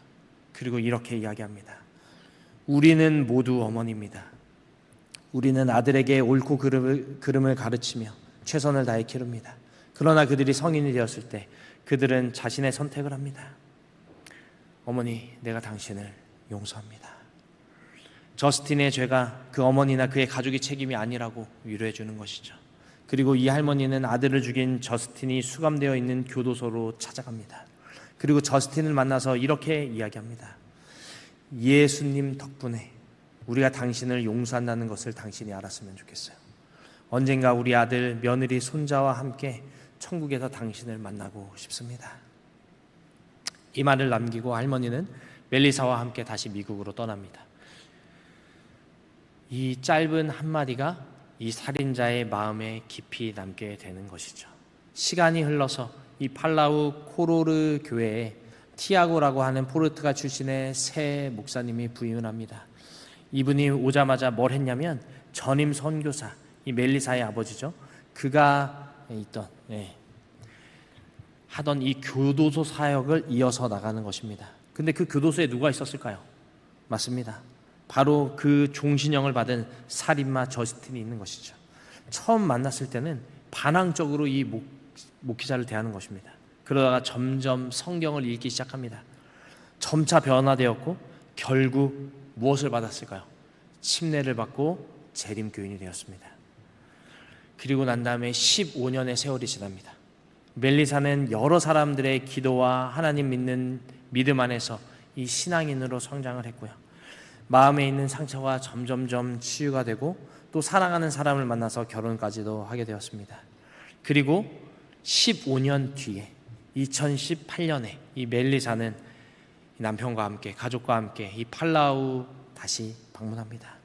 그리고 이렇게 이야기합니다. 우리는 모두 어머니입니다. 우리는 아들에게 옳고 그름을 가르치며 최선을 다해 기릅니다. 그러나 그들이 성인이 되었을 때 그들은 자신의 선택을 합니다. 어머니, 내가 당신을 용서합니다. 저스틴의 죄가 그 어머니나 그의 가족의 책임이 아니라고 위로해 주는 것이죠. 그리고 이 할머니는 아들을 죽인 저스틴이 수감되어 있는 교도소로 찾아갑니다. 그리고 저스틴을 만나서 이렇게 이야기합니다. 예수님 덕분에 우리가 당신을 용서한다는 것을 당신이 알았으면 좋겠어요. 언젠가 우리 아들, 며느리, 손자와 함께 천국에서 당신을 만나고 싶습니다. 이 말을 남기고 할머니는 멜리사와 함께 다시 미국으로 떠납니다. 이 짧은 한마디가 이 살인자의 마음에 깊이 남게 되는 것이죠. 시간이 흘러서 이 팔라우 코로르 교회에 티아고라고 하는 포르투갈 출신의 새 목사님이 부임을 합니다. 이분이 오자마자 뭘 했냐면 전임 선교사, 이 멜리사의 아버지죠. 그가 하던 이 교도소 사역을 이어서 나가는 것입니다. 근데 그 교도소에 누가 있었을까요? 맞습니다. 바로 그 종신형을 받은 살인마 저스틴이 있는 것이죠. 처음 만났을 때는 반항적으로 이 목회자를 대하는 것입니다. 그러다가 점점 성경을 읽기 시작합니다. 점차 변화되었고 결국 무엇을 받았을까요? 침례를 받고 재림교인이 되었습니다. 그리고 난 다음에 15년의 세월이 지납니다. 멜리사는 여러 사람들의 기도와 하나님 믿는 믿음 안에서 이 신앙인으로 성장을 했고요. 마음에 있는 상처가 점점점 치유가 되고 또 사랑하는 사람을 만나서 결혼까지도 하게 되었습니다. 그리고 15년 뒤에 2018년에 이 멜리사는 남편과 함께 가족과 함께 이 팔라우 다시 방문합니다.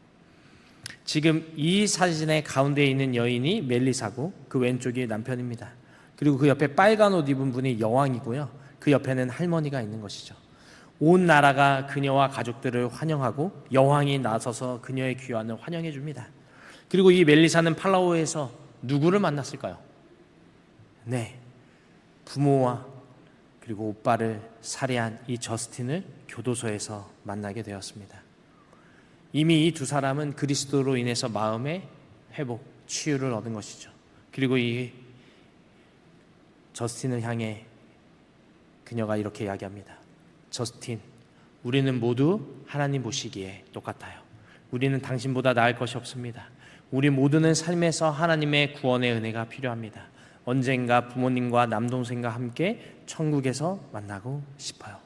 지금 이 사진의 가운데 있는 여인이 멜리사고 그 왼쪽이 남편입니다. 그리고 그 옆에 빨간 옷 입은 분이 여왕이고요. 그 옆에는 할머니가 있는 것이죠. 온 나라가 그녀와 가족들을 환영하고 여왕이 나서서 그녀의 귀환을 환영해 줍니다. 그리고 이 멜리사는 팔라우에서 누구를 만났을까요? 네, 부모와 그리고 오빠를 살해한 이 저스틴을 교도소에서 만나게 되었습니다. 이미 이 두 사람은 그리스도로 인해서 마음의 회복, 치유를 얻은 것이죠. 그리고 이 저스틴을 향해 그녀가 이렇게 이야기합니다. 저스틴, 우리는 모두 하나님 보시기에 똑같아요. 우리는 당신보다 나을 것이 없습니다. 우리 모두는 삶에서 하나님의 구원의 은혜가 필요합니다. 언젠가 부모님과 남동생과 함께 천국에서 만나고 싶어요.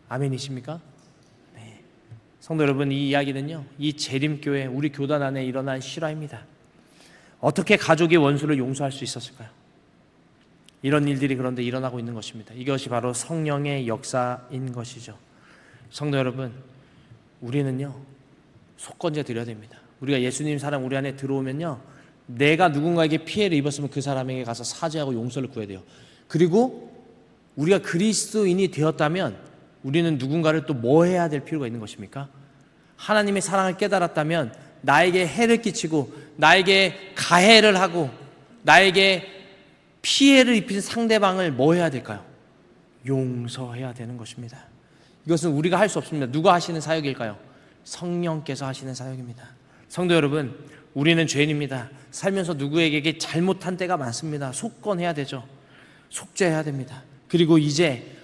아멘이십니까? 네. 성도 여러분, 이 이야기는요, 이 재림교회 우리 교단 안에 일어난 실화입니다. 어떻게 가족의 원수를 용서할 수 있었을까요? 이런 일들이 그런데 일어나고 있는 것입니다. 이것이 바로 성령의 역사인 것이죠. 성도 여러분, 우리는요 속건제 드려야 됩니다. 우리가 예수님 사랑 우리 안에 들어오면요, 내가 누군가에게 피해를 입었으면 그 사람에게 가서 사죄하고 용서를 구해야 돼요. 그리고 우리가 그리스도인이 되었다면 우리는 누군가를 또 뭐 해야 될 필요가 있는 것입니까? 하나님의 사랑을 깨달았다면 나에게 해를 끼치고 나에게 가해를 하고 나에게 피해를 입힌 상대방을 뭐 해야 될까요? 용서해야 되는 것입니다. 이것은 우리가 할 수 없습니다. 누가 하시는 사역일까요? 성령께서 하시는 사역입니다. 성도 여러분, 우리는 죄인입니다. 살면서 누구에게 잘못한 때가 많습니다. 속건해야 되죠. 속죄해야 됩니다. 그리고 이제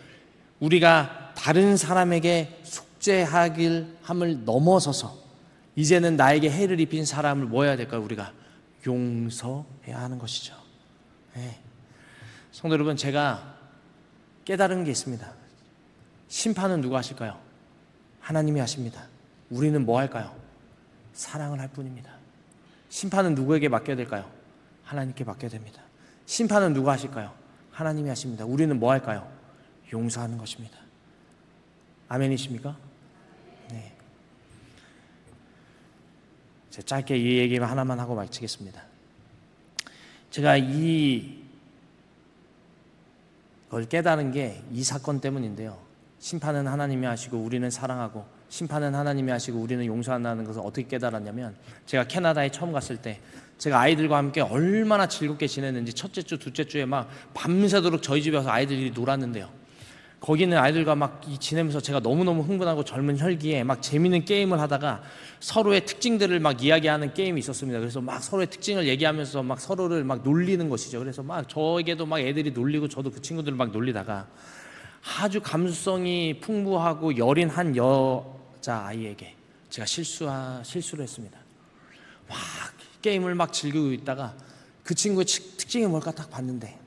우리가 다른 사람에게 속죄하길 함을 넘어서서 이제는 나에게 해를 입힌 사람을 뭐 해야 될까요? 우리가 용서해야 하는 것이죠. 네. 성도 여러분, 제가 깨달은 게 있습니다. 심판은 누가 하실까요? 하나님이 하십니다. 우리는 뭐 할까요? 사랑을 할 뿐입니다. 심판은 누구에게 맡겨야 될까요? 하나님께 맡겨야 됩니다. 심판은 누가 하실까요? 하나님이 하십니다. 우리는 뭐 할까요? 용서하는 것입니다. 아멘이십니까? 네. 제가 짧게 이 얘기만 하나만 하고 마치겠습니다. 제가 이걸 깨달은 게 이 사건 때문인데요. 심판은 하나님이 하시고 우리는 사랑하고, 심판은 하나님이 하시고 우리는 용서한다는 것을 어떻게 깨달았냐면, 제가 캐나다에 처음 갔을 때 제가 아이들과 함께 얼마나 즐겁게 지냈는지, 첫째 주, 둘째 주에 막 밤새도록 저희 집에 와서 아이들이 놀았는데요. 거기는 아이들과 막 지내면서 제가 너무너무 흥분하고 젊은 혈기에 막 재밌는 게임을 하다가 서로의 특징들을 막 이야기하는 게임이 있었습니다. 그래서 막 서로의 특징을 얘기하면서 막 서로를 막 놀리는 것이죠. 그래서 막 저에게도 막 애들이 놀리고 저도 그 친구들을 막 놀리다가 아주 감수성이 풍부하고 여린 한 여자 아이에게 제가 실수를 했습니다. 막 게임을 막 즐기고 있다가 그 친구의 특징이 뭘까 딱 봤는데,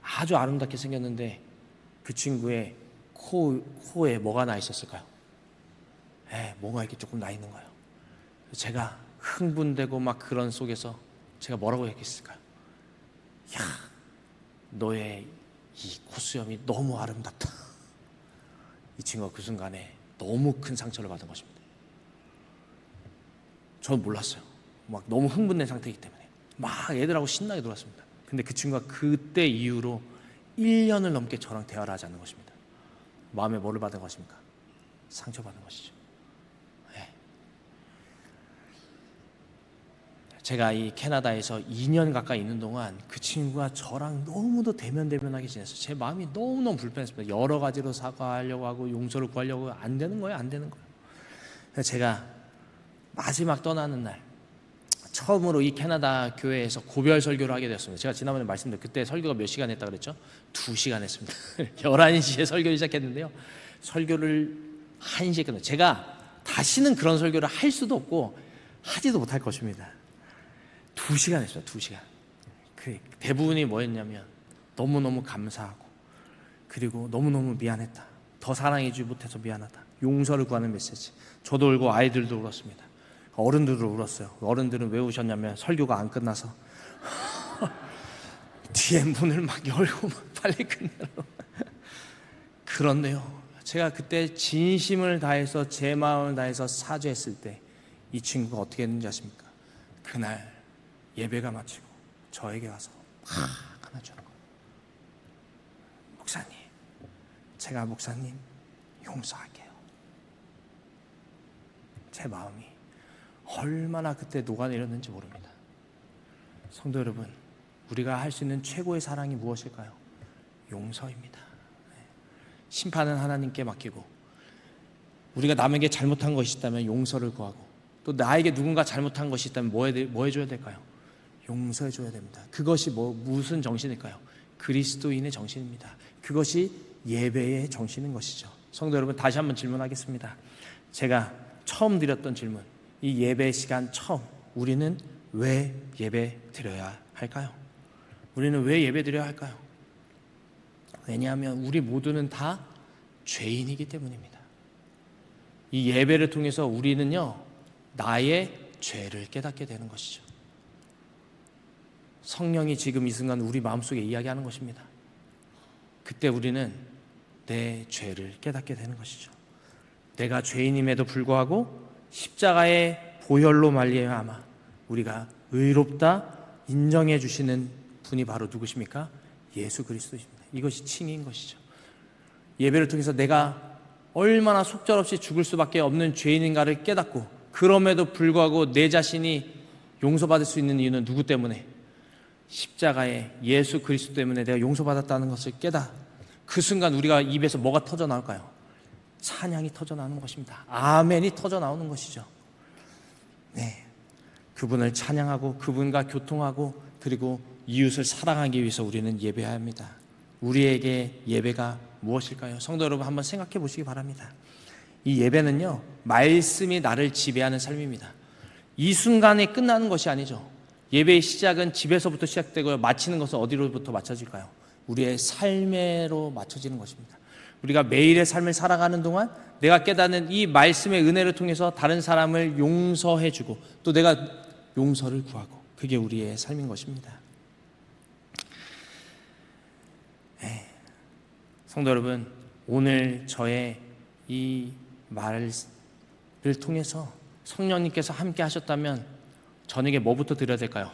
아주 아름답게 생겼는데 그 친구의 코에 뭐가 나 있었을까요? 뭐가 이렇게 조금 나 있는 거예요. 제가 흥분되고 막 그런 속에서 제가 뭐라고 얘기했을까요? 야, 너의 이 콧수염이 너무 아름답다. 이 친구가 그 순간에 너무 큰 상처를 받은 것입니다. 저는 몰랐어요. 막 너무 흥분된 상태이기 때문에 막 애들하고 신나게 놀았습니다. 근데 그 친구가 그때 이후로 1년을 넘게 저랑 대화를 하지 않는 것입니다. 마음에 뭐를 받은 것입니까? 상처받은 것이죠. 제가 이 캐나다에서 2년 가까이 있는 동안 그 친구가 저랑 너무도 대면대면하게 지냈어요. 제 마음이 너무너무 불편했습니다. 여러 가지로 사과하려고 하고 용서를 구하려고 안 되는 거예요. 그래서 제가 마지막 떠나는 날 처음으로 이 캐나다 교회에서 고별 설교를 하게 되었습니다. 제가 지난번에 말씀드렸는데 그때 설교가 몇 시간 했다 그랬죠? 2시간 했습니다. 11시에 설교를 시작했는데요. 설교를 1시에 끝냈어요. 제가 다시는 그런 설교를 할 수도 없고 하지도 못할 것입니다. 2시간 했어요. 2시간. 그 대부분이 뭐였냐면 너무너무 감사하고, 그리고 너무너무 미안했다, 더 사랑해주지 못해서 미안하다, 용서를 구하는 메시지. 저도 울고 아이들도 울었습니다. 어른들도 울었어요. 어른들은 왜 우셨냐면 설교가 안 끝나서 뒤에 문을 막 열고 막 빨리 끝내라고. 그런데요, 제가 그때 진심을 다해서 제 마음을 다해서 사죄했을 때 이 친구가 어떻게 했는지 아십니까? 그날 예배가 마치고 저에게 와서 안아주는 거예요. 목사님, 제가 목사님 용서할게요. 제 마음이 얼마나 그때 녹아내렸는지 모릅니다. 성도 여러분, 우리가 할 수 있는 최고의 사랑이 무엇일까요? 용서입니다. 심판은 하나님께 맡기고, 우리가 남에게 잘못한 것이 있다면 용서를 구하고, 또 나에게 누군가 잘못한 것이 있다면 뭐 해줘야 될까요? 용서해줘야 됩니다. 그것이 무슨 정신일까요? 그리스도인의 정신입니다. 그것이 예배의 정신인 것이죠. 성도 여러분, 다시 한번 질문하겠습니다. 제가 처음 드렸던 질문, 이 예배 시간 처음, 우리는 왜 예배 드려야 할까요? 우리는 왜 예배 드려야 할까요? 왜냐하면 우리 모두는 다 죄인이기 때문입니다. 이 예배를 통해서 우리는요, 나의 죄를 깨닫게 되는 것이죠. 성령이 지금 이 순간 우리 마음속에 이야기하는 것입니다. 그때 우리는 내 죄를 깨닫게 되는 것이죠. 내가 죄인임에도 불구하고 십자가의 보혈로 말미암아 우리가 의롭다 인정해 주시는 분이 바로 누구십니까? 예수 그리스도십니다. 이것이 칭의인 것이죠. 예배를 통해서 내가 얼마나 속절없이 죽을 수밖에 없는 죄인인가를 깨닫고, 그럼에도 불구하고 내 자신이 용서받을 수 있는 이유는 누구 때문에? 십자가의 예수 그리스도 때문에 내가 용서받았다는 것을 깨닫, 그 순간 우리가 입에서 뭐가 터져 나올까요? 찬양이 터져 나오는 것입니다. 아멘이 터져 나오는 것이죠. 네, 그분을 찬양하고 그분과 교통하고, 그리고 이웃을 사랑하기 위해서 우리는 예배해야 합니다. 우리에게 예배가 무엇일까요? 성도 여러분, 한번 생각해 보시기 바랍니다. 이 예배는요, 말씀이 나를 지배하는 삶입니다. 이 순간에 끝나는 것이 아니죠. 예배의 시작은 집에서부터 시작되고요, 마치는 것은 어디로부터 맞춰질까요? 우리의 삶으로 맞춰지는 것입니다. 우리가 매일의 삶을 살아가는 동안 내가 깨닫는 이 말씀의 은혜를 통해서 다른 사람을 용서해주고, 또 내가 용서를 구하고, 그게 우리의 삶인 것입니다. 성도 여러분, 오늘 저의 이 말을 통해서 성령님께서 함께 하셨다면 저에게 뭐부터 드려야 될까요?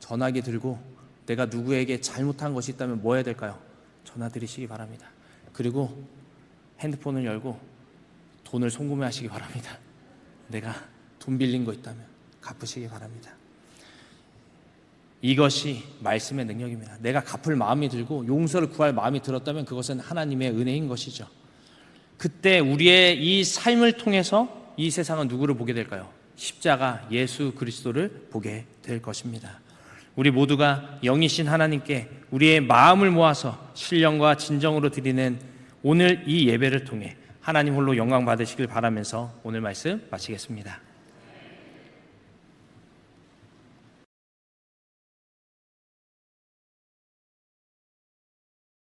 전화기 들고 내가 누구에게 잘못한 것이 있다면 뭐 해야 될까요? 전화 드리시기 바랍니다. 그리고 핸드폰을 열고 돈을 송금하시기 바랍니다. 내가 돈 빌린 거 있다면 갚으시기 바랍니다. 이것이 말씀의 능력입니다. 내가 갚을 마음이 들고 용서를 구할 마음이 들었다면 그것은 하나님의 은혜인 것이죠. 그때 우리의 이 삶을 통해서 이 세상은 누구를 보게 될까요? 십자가 예수 그리스도를 보게 될 것입니다. 우리 모두가 영이신 하나님께 우리의 마음을 모아서 신령과 진정으로 드리는 오늘 이 예배를 통해 하나님 홀로 영광 받으시길 바라면서 오늘 말씀 마치겠습니다.